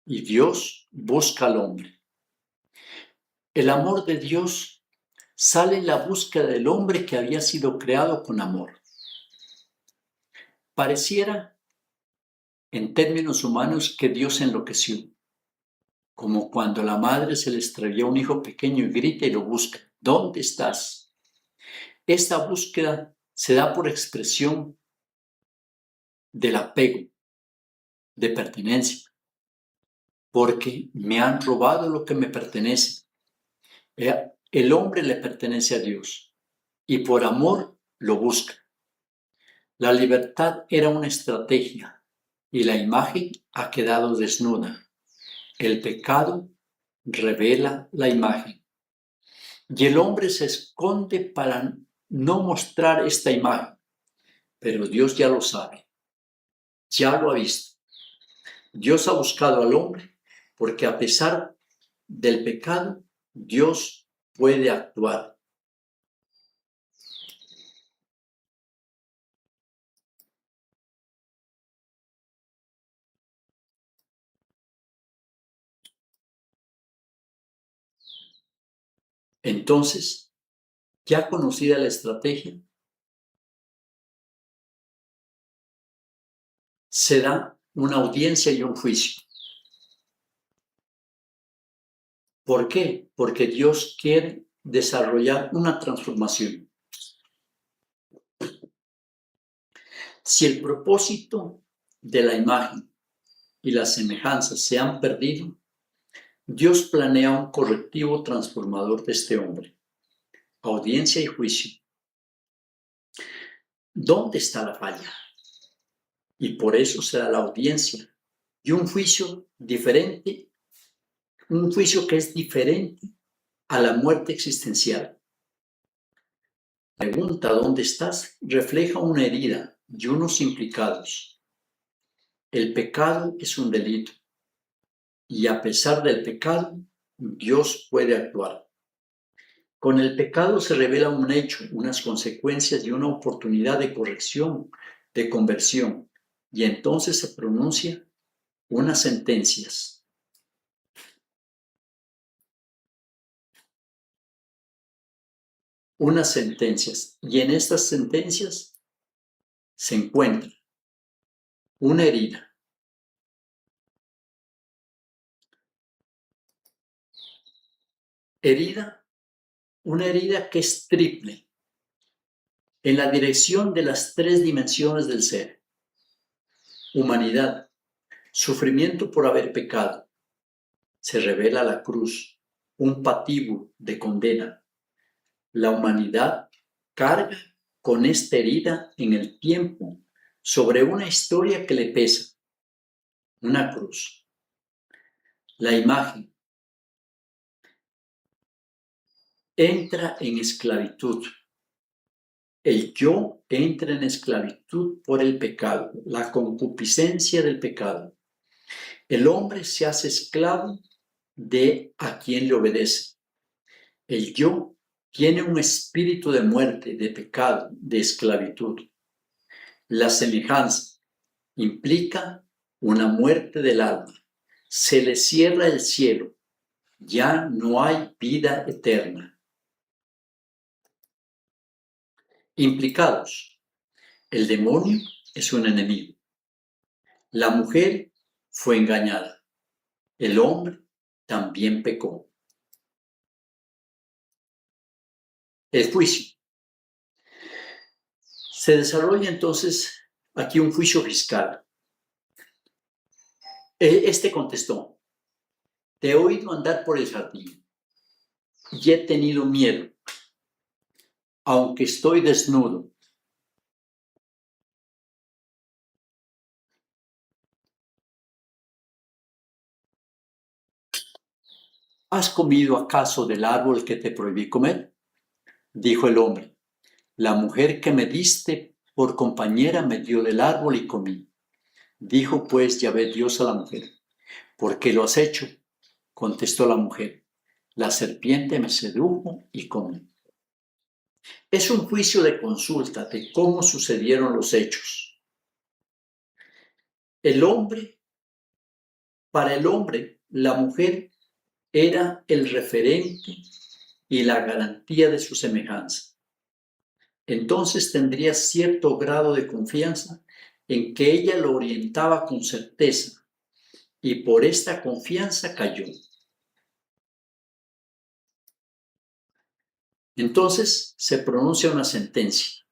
Y Dios busca al hombre. El amor de Dios sale en la búsqueda del hombre que había sido creado con amor. Pareciera, en términos humanos, que Dios enloqueció. como cuando la madre se le extravía un hijo pequeño y grita y lo busca. ¿Dónde estás? Esta búsqueda se da por expresión del apego, de pertenencia, porque me han robado lo que me pertenece. El hombre le pertenece a Dios y por amor lo busca. La libertad era una estrategia y la imagen ha quedado desnuda. El pecado revela la imagen. Y el hombre se esconde para no mostrar esta imagen, pero Dios ya lo sabe, ya lo ha visto. Dios ha buscado al hombre porque a pesar del pecado, Dios puede actuar. Entonces, ya conocida la estrategia, se da una audiencia y un juicio. ¿Por qué? Porque Dios quiere desarrollar una transformación. Si el propósito de la imagen y la semejanza se han perdido, Dios planea un correctivo transformador de este hombre. Audiencia y juicio. ¿Dónde está la falla? Y por eso se da la audiencia y un juicio diferente, un juicio que es diferente a la muerte existencial. La pregunta ¿dónde estás? Refleja una herida y unos implicados. El pecado es un delito y a pesar del pecado, Dios puede actuar. Con el pecado se revela un hecho, unas consecuencias y una oportunidad de corrección, de conversión, y entonces se pronuncia unas sentencias. Unas sentencias, y en estas sentencias se encuentra una herida. Una herida que es triple, en la dirección de las tres dimensiones del ser. Humanidad, sufrimiento por haber pecado. Se revela la cruz, un patíbulo de condena. La humanidad carga con esta herida en el tiempo sobre una historia que le pesa, una cruz. La imagen entra en esclavitud. El yo entra en esclavitud por el pecado, la concupiscencia del pecado. El hombre se hace esclavo de a quien le obedece. El yo tiene un espíritu de muerte, de pecado, de esclavitud. La semejanza implica una muerte del alma. Se le cierra el cielo. Ya no hay vida eterna. Implicados. El demonio es un enemigo. La mujer fue engañada. El hombre también pecó. El juicio. Se desarrolla entonces aquí un juicio fiscal. Este contestó: te he oído andar por el jardín y he tenido miedo, aunque estoy desnudo. ¿Has comido acaso del árbol que te prohibí comer? Dijo el hombre: la mujer que me diste por compañera me dio del árbol y comí. Dijo pues Yahvé Dios a la mujer: ¿por qué lo has hecho? Contestó la mujer: la serpiente me sedujo y comí. Es un juicio de consulta de cómo sucedieron los hechos. Para el hombre, la mujer era el referente y la garantía de su semejanza. Entonces tendría cierto grado de confianza en que ella lo orientaba con certeza y por esta confianza cayó. Entonces se pronuncia una sentencia.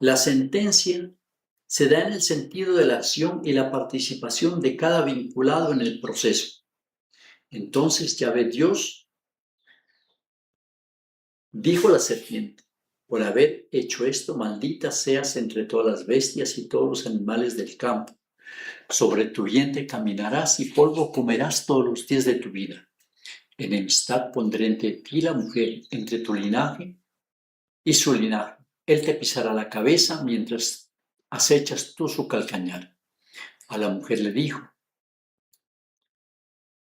La sentencia se da en el sentido de la acción y la participación de cada vinculado en el proceso. Entonces Yahvé Dios dijo la serpiente: por haber hecho esto, maldita seas entre todas las bestias y todos los animales del campo. Sobre tu vientre caminarás y polvo comerás todos los días de tu vida. Enemistad pondré entre ti y la mujer, entre tu linaje y su linaje. Él te pisará la cabeza mientras acechas tú su calcañar. A la mujer le dijo: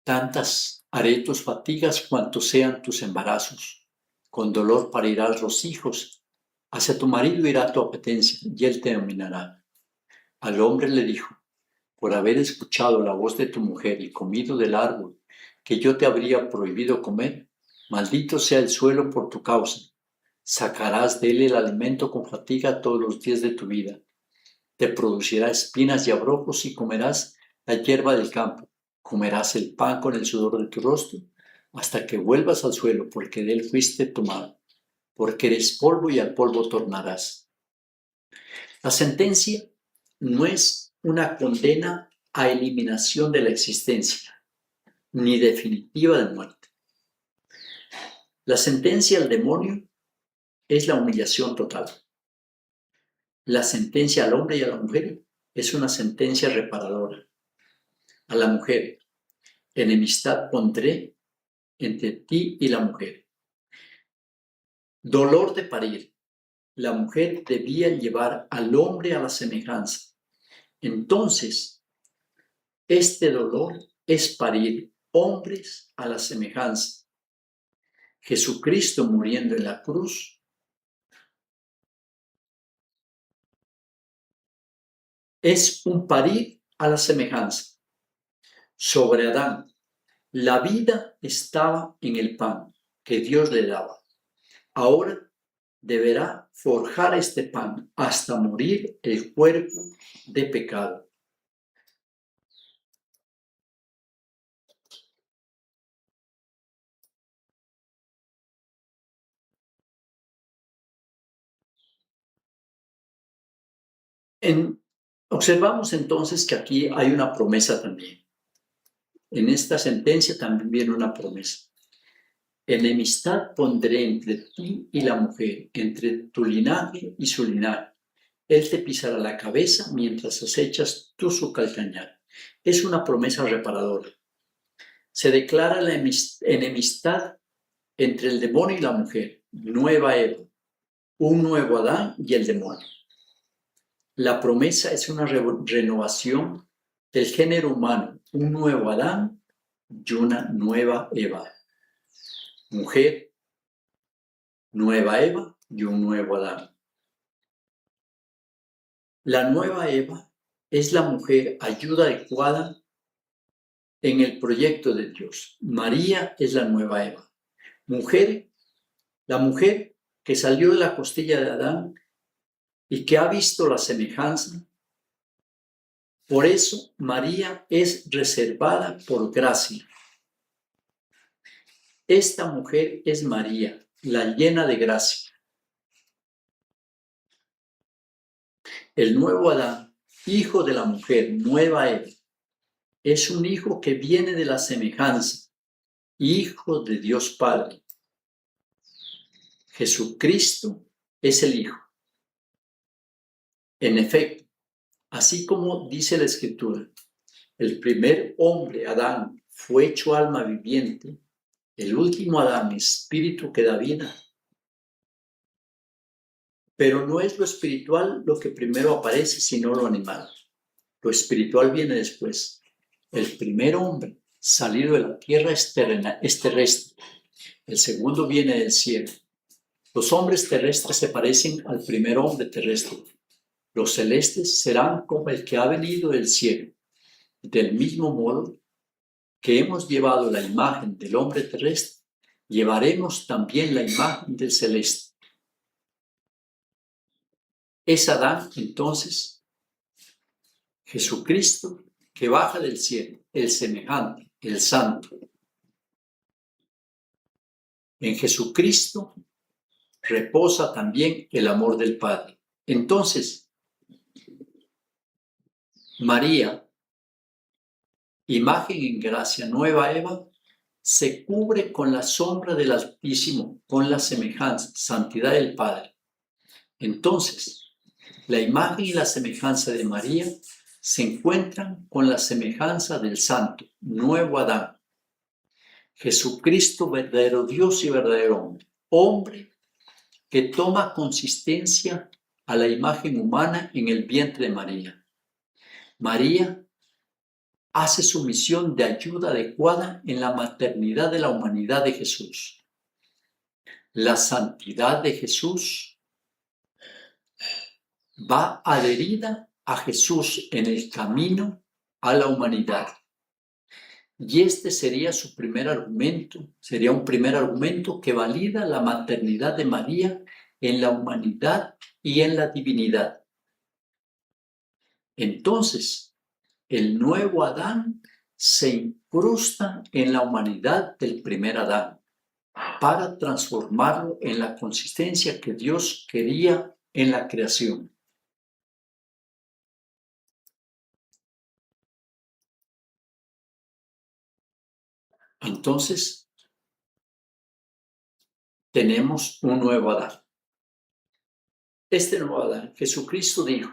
tantas haré tus fatigas cuantos sean tus embarazos. Con dolor parirás los hijos. Hacia tu marido irá tu apetencia y él te dominará. Al hombre le dijo: por haber escuchado la voz de tu mujer y comido del árbol que yo te habría prohibido comer, maldito sea el suelo por tu causa. Sacarás de él el alimento con fatiga todos los días de tu vida. Te producirá espinas y abrojos y comerás la hierba del campo. Comerás el pan con el sudor de tu rostro hasta que vuelvas al suelo, porque de él fuiste tomado. Porque eres polvo y al polvo tornarás. La sentencia no es una condena a eliminación de la existencia, ni definitiva de muerte. La sentencia al demonio es la humillación total. La sentencia al hombre y a la mujer es una sentencia reparadora. A la mujer: enemistad pondré entre ti y la mujer. Dolor de parir. La mujer debía llevar al hombre a la semejanza. Entonces, este dolor es parir hombres a la semejanza. Jesucristo muriendo en la cruz es un parir a la semejanza. Sobre Adán, la vida estaba en el pan que Dios le daba. Ahora deberá forjar este pan hasta morir el cuerpo de pecado. Observamos entonces que aquí hay una promesa también. En esta sentencia también viene una promesa. Enemistad pondré entre ti y la mujer, entre tu linaje y su linaje. Él te pisará la cabeza mientras acechas tú su calcañar. Es una promesa reparadora. Se declara la enemistad entre el demonio y la mujer, nueva Eva, un nuevo Adán y el demonio. La promesa es una renovación del género humano, un nuevo Adán y una nueva Eva. Mujer, nueva Eva y un nuevo Adán. La nueva Eva es la mujer ayuda adecuada en el proyecto de Dios. María es la nueva Eva. Mujer, la mujer que salió de la costilla de Adán y que ha visto la semejanza. Por eso María es reservada por gracia. Esta mujer es María, la llena de gracia. El nuevo Adán, hijo de la mujer, nueva Eva, es un hijo que viene de la semejanza, hijo de Dios Padre. Jesucristo es el Hijo. En efecto, así como dice la Escritura, el primer hombre, Adán, fue hecho alma viviente, el último Adán, espíritu que da vida. Pero no es lo espiritual lo que primero aparece, sino lo animal. Lo espiritual viene después. El primer hombre salido de la tierra es terrestre. El segundo viene del cielo. Los hombres terrestres se parecen al primer hombre terrestre. Los celestes serán como el que ha venido del cielo. Del mismo modo que hemos llevado la imagen del hombre terrestre, llevaremos también la imagen del celeste. Es Adán, entonces, Jesucristo que baja del cielo, el semejante, el santo. En Jesucristo reposa también el amor del Padre. Entonces, María, imagen en gracia, nueva Eva, se cubre con la sombra del Altísimo, con la semejanza, santidad del Padre. Entonces, la imagen y la semejanza de María se encuentran con la semejanza del Santo, nuevo Adán. Jesucristo, verdadero Dios y verdadero hombre. Hombre que toma consistencia a la imagen humana en el vientre de María. María hace su misión de ayuda adecuada en la maternidad de la humanidad de Jesús. La santidad de Jesús va adherida a Jesús en el camino a la humanidad. Y este sería su primer argumento, sería un primer argumento que valida la maternidad de María en la humanidad y en la divinidad. Entonces, el nuevo Adán se incrusta en la humanidad del primer Adán para transformarlo en la consistencia que Dios quería en la creación. Entonces, tenemos un nuevo Adán. Este nuevo Adán, Jesucristo dijo: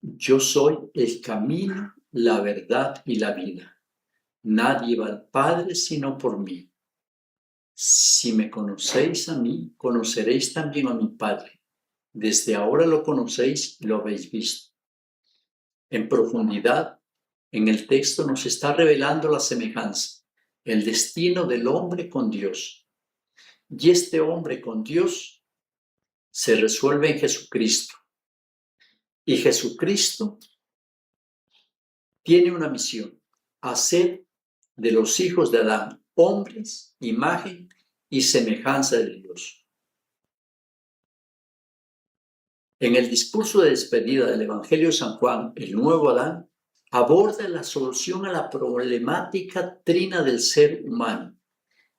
yo soy el camino, la verdad y la vida. Nadie va al Padre sino por mí. Si me conocéis a mí, conoceréis también a mi Padre. Desde ahora lo conocéis y lo habéis visto. En profundidad, en el texto nos está revelando la semejanza, el destino del hombre con Dios. Y este hombre con Dios se resuelve en Jesucristo. Y Jesucristo tiene una misión: hacer de los hijos de Adán hombres, imagen y semejanza de Dios. En el discurso de despedida del Evangelio de San Juan, el nuevo Adán aborda la solución a la problemática trina del ser humano,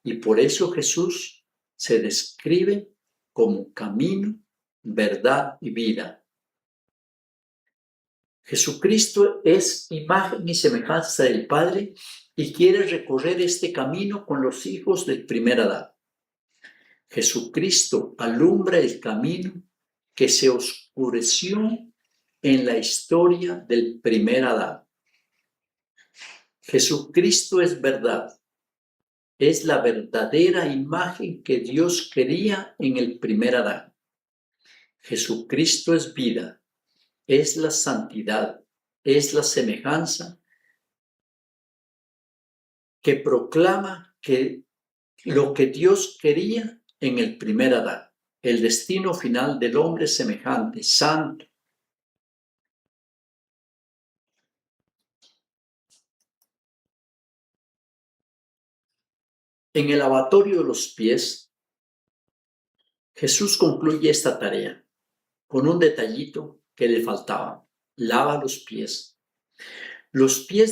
y por eso Jesús se describe como camino, verdad y vida. Jesucristo es imagen y semejanza del Padre y quiere recorrer este camino con los hijos del primer Adán. Jesucristo alumbra el camino que se oscureció en la historia del primer Adán. Jesucristo es verdad, es la verdadera imagen que Dios quería en el primer Adán. Jesucristo es vida, es la santidad, es la semejanza que proclama que lo que Dios quería en el primer Adán, el destino final del hombre semejante, santo. En el lavatorio de los pies, Jesús concluye esta tarea con un detallito que le faltaba: lava los pies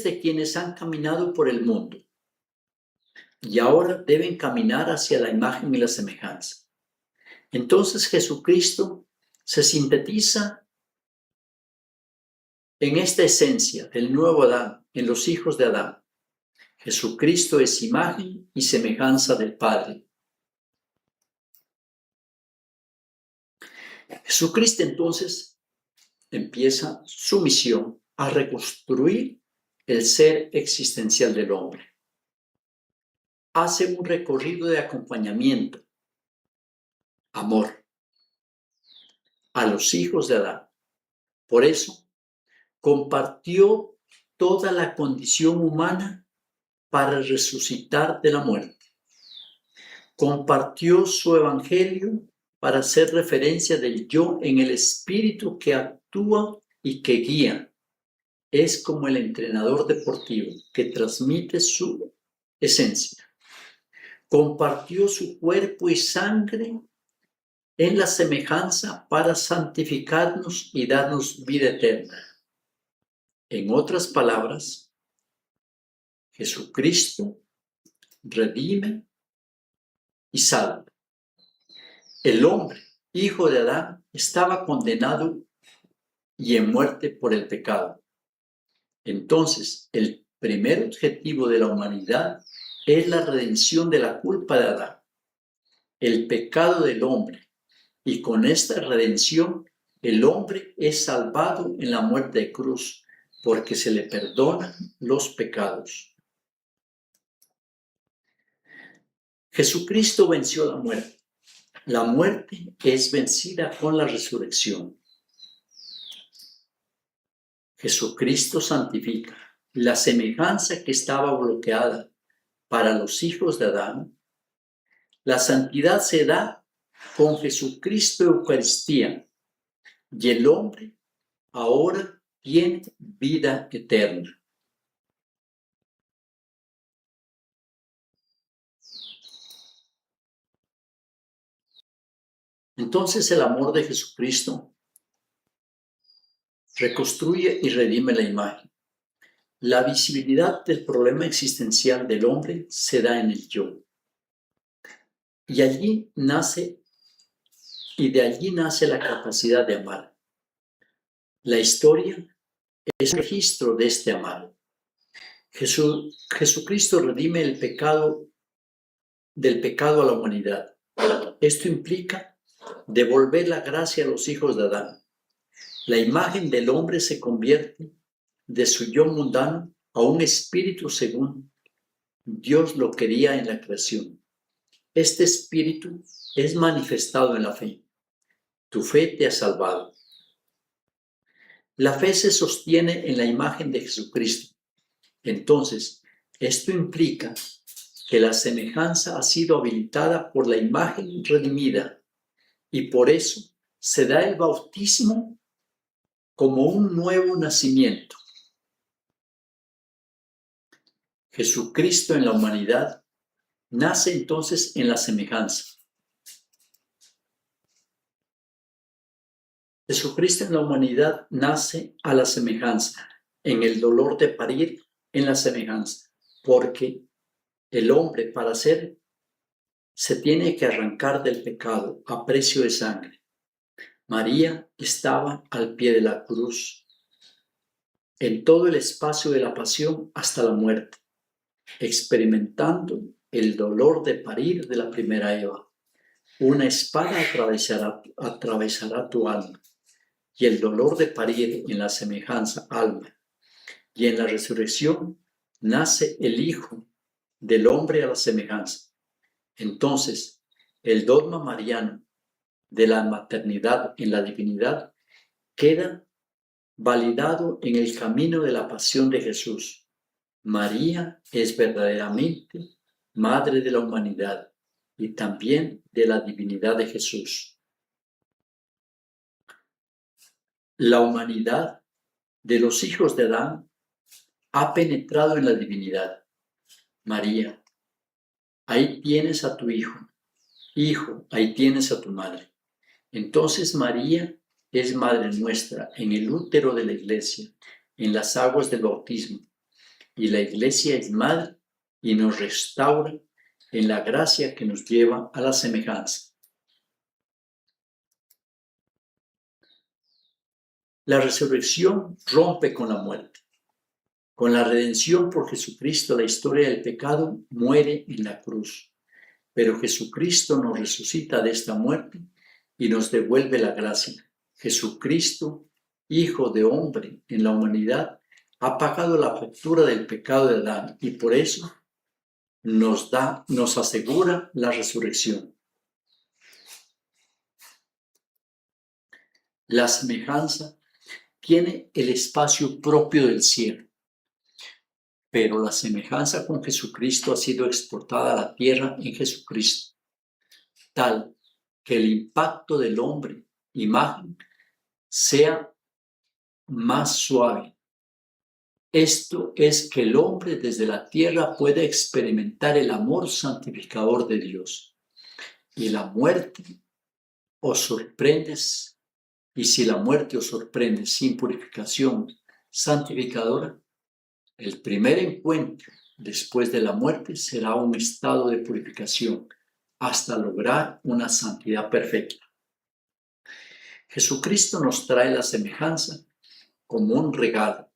de quienes han caminado por el mundo y ahora deben caminar hacia la imagen y la semejanza. Entonces Jesucristo se sintetiza en esta esencia del nuevo Adán, en los hijos de Adán. Jesucristo es imagen y semejanza del Padre. Jesucristo entonces empieza su misión a reconstruir el ser existencial del hombre. Hace un recorrido de acompañamiento, amor, a los hijos de Adán. Por eso, compartió toda la condición humana para resucitar de la muerte. Compartió su evangelio para hacer referencia del yo en el espíritu que actúa y que guía. Es como el entrenador deportivo que transmite su esencia. Compartió su cuerpo y sangre en la semejanza para santificarnos y darnos vida eterna. En otras palabras, Jesucristo redime y salva. El hombre, hijo de Adán, estaba condenado y en muerte por el pecado. Entonces, el primer objetivo de la humanidad es la redención de la culpa de Adán, el pecado del hombre, y con esta redención el hombre es salvado en la muerte de cruz, porque se le perdonan los pecados. Jesucristo venció la muerte. La muerte es vencida con la resurrección. Jesucristo santifica. La semejanza que estaba bloqueada para los hijos de Adán, la santidad se da con Jesucristo Eucaristía, y el hombre ahora tiene vida eterna. Entonces el amor de Jesucristo reconstruye y redime la imagen. La visibilidad del problema existencial del hombre se da en el yo. Y de allí nace la capacidad de amar. La historia es un registro de este amar. Jesucristo redime del pecado a la humanidad. Esto implica devolver la gracia a los hijos de Adán. La imagen del hombre se convierte de su yo mundano a un espíritu según Dios lo quería en la creación. Este espíritu es manifestado en la fe. Tu fe te ha salvado. La fe se sostiene en la imagen de Jesucristo. Entonces, esto implica que la semejanza ha sido habilitada por la imagen redimida y por eso se da el bautismo como un nuevo nacimiento. Jesucristo en la humanidad nace entonces en la semejanza. Jesucristo en la humanidad nace a la semejanza, en el dolor de parir en la semejanza, porque el hombre para ser se tiene que arrancar del pecado a precio de sangre. María estaba al pie de la cruz, en todo el espacio de la pasión hasta la muerte, experimentando el dolor de parir de la primera Eva. Una espada atravesará tu alma, y el dolor de parir en la semejanza alma. Y en la resurrección nace el Hijo del hombre a la semejanza. Entonces, el dogma mariano de la maternidad en la divinidad queda validado en el camino de la pasión de Jesús. María es verdaderamente madre de la humanidad y también de la divinidad de Jesús. La humanidad de los hijos de Adán ha penetrado en la divinidad. María, ahí tienes a tu hijo. Hijo, ahí tienes a tu madre. Entonces María es madre nuestra en el útero de la iglesia, en las aguas del bautismo. Y la iglesia es madre y nos restaura en la gracia que nos lleva a la semejanza. La resurrección rompe con la muerte. Con la redención por Jesucristo, la historia del pecado muere en la cruz. Pero Jesucristo nos resucita de esta muerte y nos devuelve la gracia. Jesucristo, Hijo de hombre en la humanidad, ha pagado la factura del pecado de Adán y por eso nos asegura la resurrección. La semejanza tiene el espacio propio del cielo, pero la semejanza con Jesucristo ha sido exportada a la tierra en Jesucristo, tal que el impacto del hombre, imagen, sea más suave. Esto es que el hombre desde la tierra puede experimentar el amor santificador de Dios. Y la muerte os sorprende, y si la muerte os sorprende sin purificación santificadora, el primer encuentro después de la muerte será un estado de purificación hasta lograr una santidad perfecta. Jesucristo nos trae la semejanza como un regalo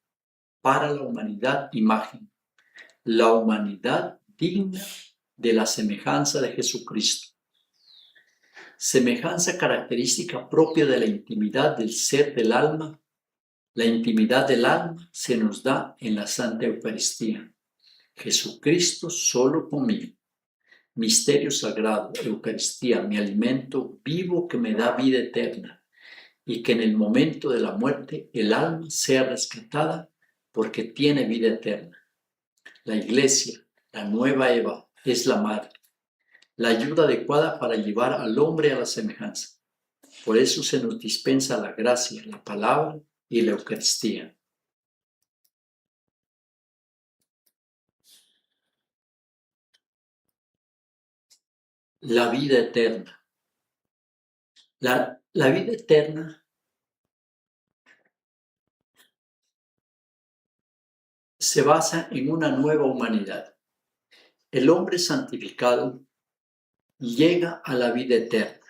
para la humanidad imagen, la humanidad digna de la semejanza de Jesucristo. Semejanza característica propia de la intimidad del ser del alma. La intimidad del alma se nos da en la Santa Eucaristía. Jesucristo solo conmigo. Misterio sagrado, Eucaristía, mi alimento vivo que me da vida eterna, y que en el momento de la muerte el alma sea rescatada porque tiene vida eterna. La Iglesia, la nueva Eva, es la madre, la ayuda adecuada para llevar al hombre a la semejanza. Por eso se nos dispensa la gracia, la palabra y la Eucaristía. La vida eterna. La vida eterna se basa en una nueva humanidad. El hombre santificado llega a la vida eterna.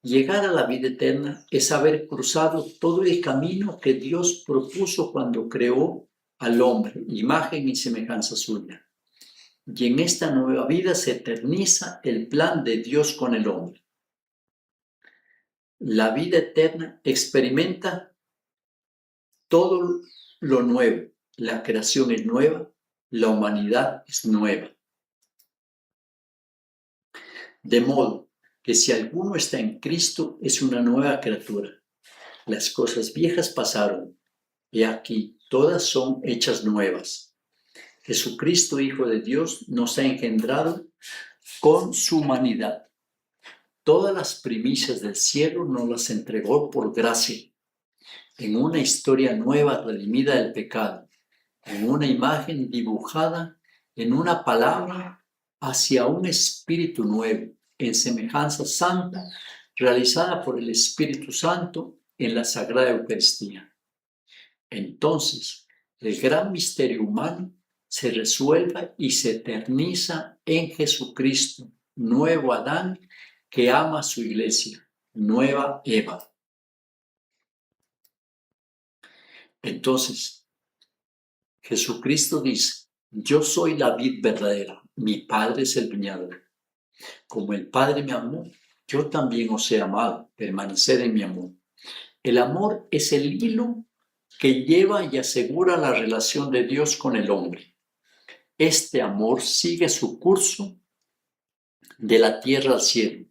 Llegar a la vida eterna es haber cruzado todo el camino que Dios propuso cuando creó al hombre, imagen y semejanza suya. Y en esta nueva vida se eterniza el plan de Dios con el hombre. La vida eterna experimenta todo lo nuevo. La creación es nueva, la humanidad es nueva. De modo que si alguno está en Cristo, es una nueva criatura. Las cosas viejas pasaron, y aquí todas son hechas nuevas. Jesucristo, Hijo de Dios, nos ha engendrado con su humanidad. Todas las primicias del cielo nos las entregó por gracia, en una historia nueva redimida del pecado, en una imagen dibujada, en una palabra hacia un espíritu nuevo, en semejanza santa, realizada por el Espíritu Santo en la Sagrada Eucaristía. Entonces, el gran misterio humano se resuelve y se eterniza en Jesucristo, nuevo Adán que ama a su iglesia, nueva Eva. Entonces, Jesucristo dice: yo soy la vid verdadera, mi Padre es el viñador. Como el Padre me amó, yo también os he amado, permaneced en mi amor. El amor es el hilo que lleva y asegura la relación de Dios con el hombre. Este amor sigue su curso de la tierra al cielo,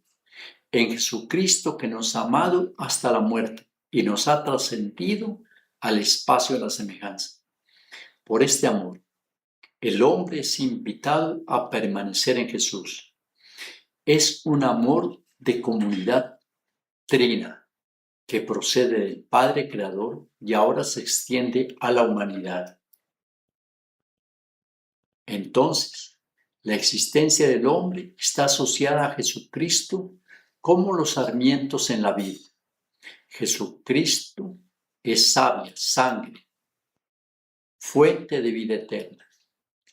en Jesucristo que nos ha amado hasta la muerte y nos ha trascendido al espacio de la semejanza. Por este amor, el hombre es invitado a permanecer en Jesús. Es un amor de comunidad trina que procede del Padre Creador y ahora se extiende a la humanidad. Entonces, la existencia del hombre está asociada a Jesucristo como los sarmientos en la vid. Jesucristo es savia, sangre, fuente de vida eterna.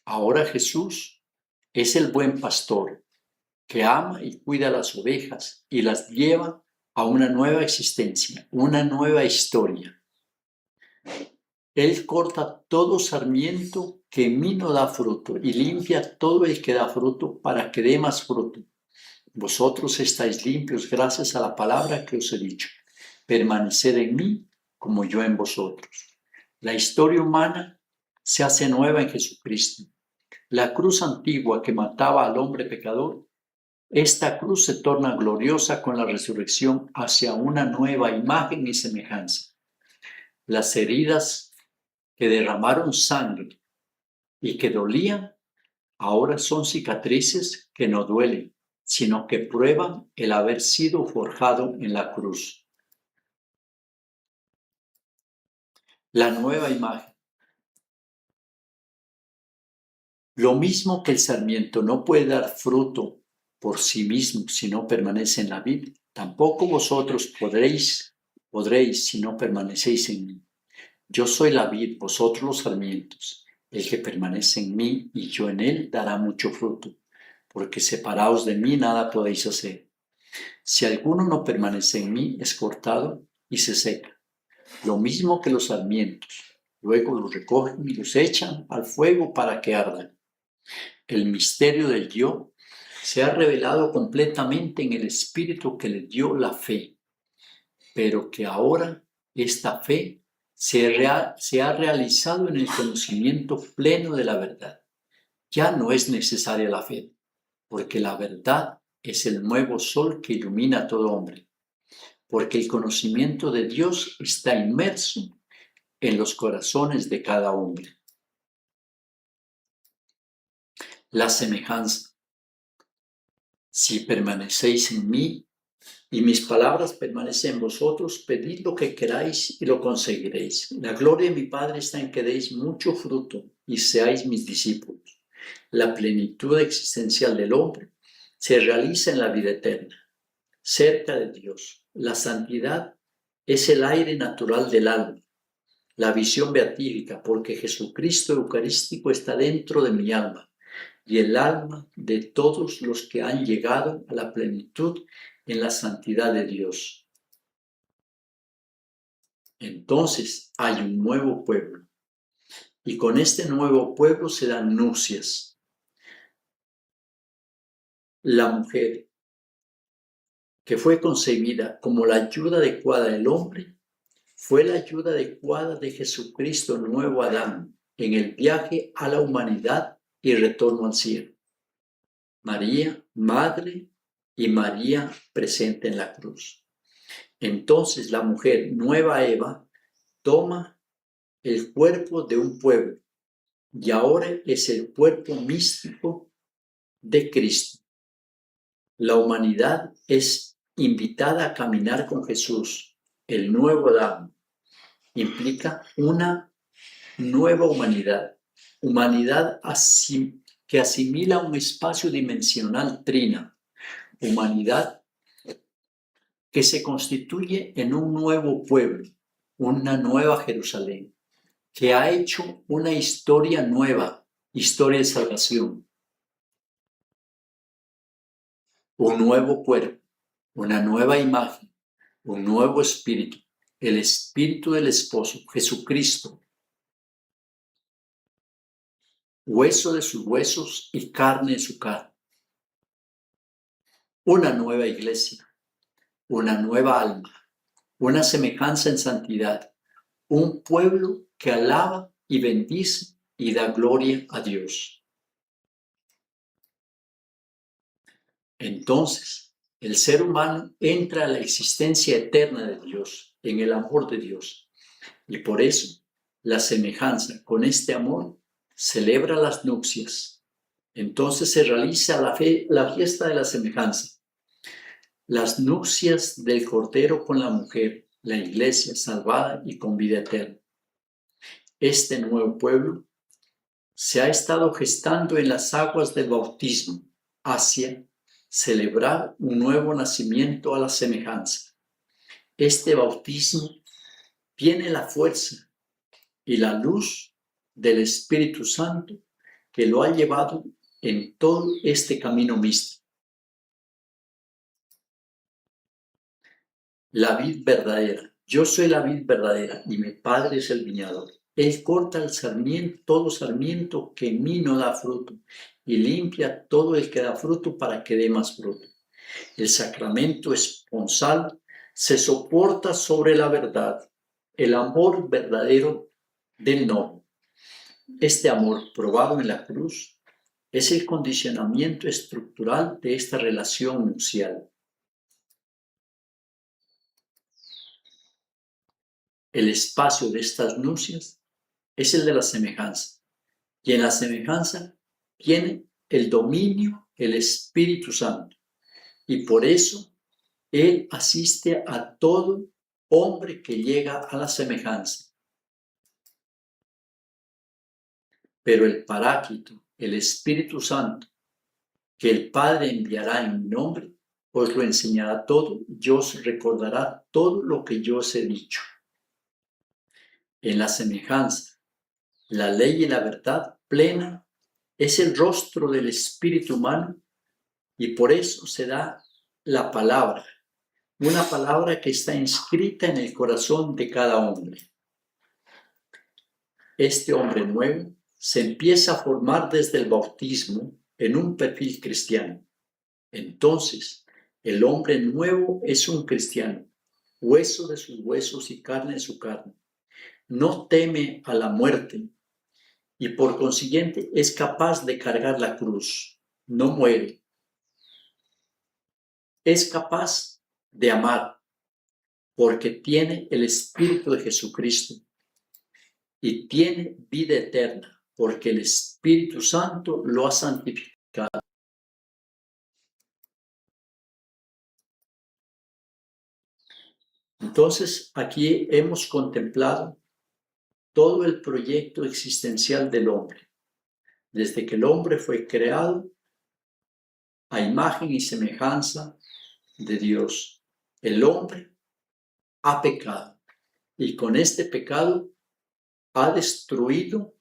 Ahora Jesús es el buen pastor que ama y cuida las ovejas y las lleva a una nueva existencia, una nueva historia. Él corta todo sarmiento que en mí no da fruto y limpia todo el que da fruto para que dé más fruto. Vosotros estáis limpios gracias a la palabra que os he dicho. Permaneced en mí como yo en vosotros. La historia humana se hace nueva en Jesucristo. La cruz antigua que mataba al hombre pecador, esta cruz se torna gloriosa con la resurrección hacia una nueva imagen y semejanza. Las heridas que derramaron sangre y que dolían, ahora son cicatrices que no duelen, sino que prueban el haber sido forjado en la cruz. La nueva imagen. Lo mismo que el sarmiento no puede dar fruto por sí mismo si no permanece en la vid, tampoco vosotros podréis si no permanecéis en mí. Yo soy la vid, vosotros los sarmientos. El que permanece en mí y yo en él dará mucho fruto, porque separados de mí nada podéis hacer. Si alguno no permanece en mí, es cortado y se seca, lo mismo que los sarmientos. Luego los recogen y los echan al fuego para que ardan. El misterio del yo se ha revelado completamente en el Espíritu que le dio la fe, pero que ahora esta fe se ha realizado en el conocimiento pleno de la verdad. Ya no es necesaria la fe, porque la verdad es el nuevo sol que ilumina a todo hombre, porque el conocimiento de Dios está inmerso en los corazones de cada hombre. La semejanza. Si permanecéis en mí y mis palabras permanecen en vosotros, pedid lo que queráis y lo conseguiréis. La gloria de mi Padre está en que deis mucho fruto y seáis mis discípulos. La plenitud existencial del hombre se realiza en la vida eterna, cerca de Dios. La santidad es el aire natural del alma, la visión beatífica, porque Jesucristo Eucarístico está dentro de mi alma y el alma de todos los que han llegado a la plenitud en la santidad de Dios. Entonces hay un nuevo pueblo, y con este nuevo pueblo se dan nupcias. La mujer, que fue concebida como la ayuda adecuada del hombre, fue la ayuda adecuada de Jesucristo, nuevo Adán, en el viaje a la humanidad y retorno al cielo. María, madre, y María presente en la cruz. Entonces la mujer, nueva Eva, toma el cuerpo de un pueblo y ahora es el cuerpo místico de Cristo. La humanidad es invitada a caminar con Jesús. El nuevo Adán implica una nueva humanidad, que asimila un espacio dimensional trina, humanidad que se constituye en un nuevo pueblo, una nueva Jerusalén, que ha hecho una historia nueva, historia de salvación, un nuevo cuerpo, una nueva imagen, un nuevo espíritu, el espíritu del esposo, Jesucristo, hueso de sus huesos y carne de su carne, una nueva iglesia, una nueva alma, una semejanza en santidad, un pueblo que alaba y bendice y da gloria a Dios. Entonces, el ser humano entra a la existencia eterna de Dios, en el amor de Dios. Y por eso, la semejanza con este amor celebra las nupcias. Entonces se realiza la fiesta de la semejanza. Las nupcias del Cordero con la mujer, la iglesia salvada y con vida eterna. Este nuevo pueblo se ha estado gestando en las aguas del bautismo hacia celebrar un nuevo nacimiento a la semejanza. Este bautismo tiene la fuerza y la luz del Espíritu Santo que lo ha llevado en todo este camino místico. La vid verdadera. Yo soy la vid verdadera y mi Padre es el viñador. Él corta el sarmiento, todo sarmiento que en mí no da fruto, y limpia todo el que da fruto para que dé más fruto. El sacramento esponsal se soporta sobre la verdad, el amor verdadero del novio. Este amor probado en la cruz es el condicionamiento estructural de esta relación nupcial. El espacio de estas nupcias es el de la semejanza, y en la semejanza tiene el dominio el Espíritu Santo, y por eso Él asiste a todo hombre que llega a la semejanza. Pero el Paráclito, el Espíritu Santo, que el Padre enviará en mi nombre, os lo enseñará todo y os recordará todo lo que yo os he dicho. en la semejanza, la ley y la verdad plena es el rostro del espíritu humano y por eso se da la palabra, una palabra que está inscrita en el corazón de cada hombre. Este hombre nuevo se empieza a formar desde el bautismo en un perfil cristiano. Entonces, el hombre nuevo es un cristiano, hueso de sus huesos y carne de su carne. No teme a la muerte y por consiguiente es capaz de cargar la cruz. No muere. Es capaz de amar porque tiene el Espíritu de Jesucristo y tiene vida eterna porque el Espíritu Santo lo ha santificado. Entonces, aquí hemos contemplado todo el proyecto existencial del hombre, desde que el hombre fue creado a imagen y semejanza de Dios. El hombre ha pecado y con este pecado ha destruido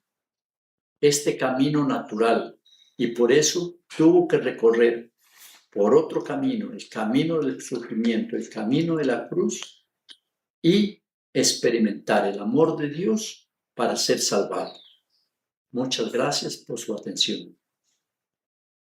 este camino natural y por eso tuvo que recorrer por otro camino, el camino del sufrimiento, el camino de la cruz y experimentar el amor de Dios para ser salvado. Muchas gracias por su atención.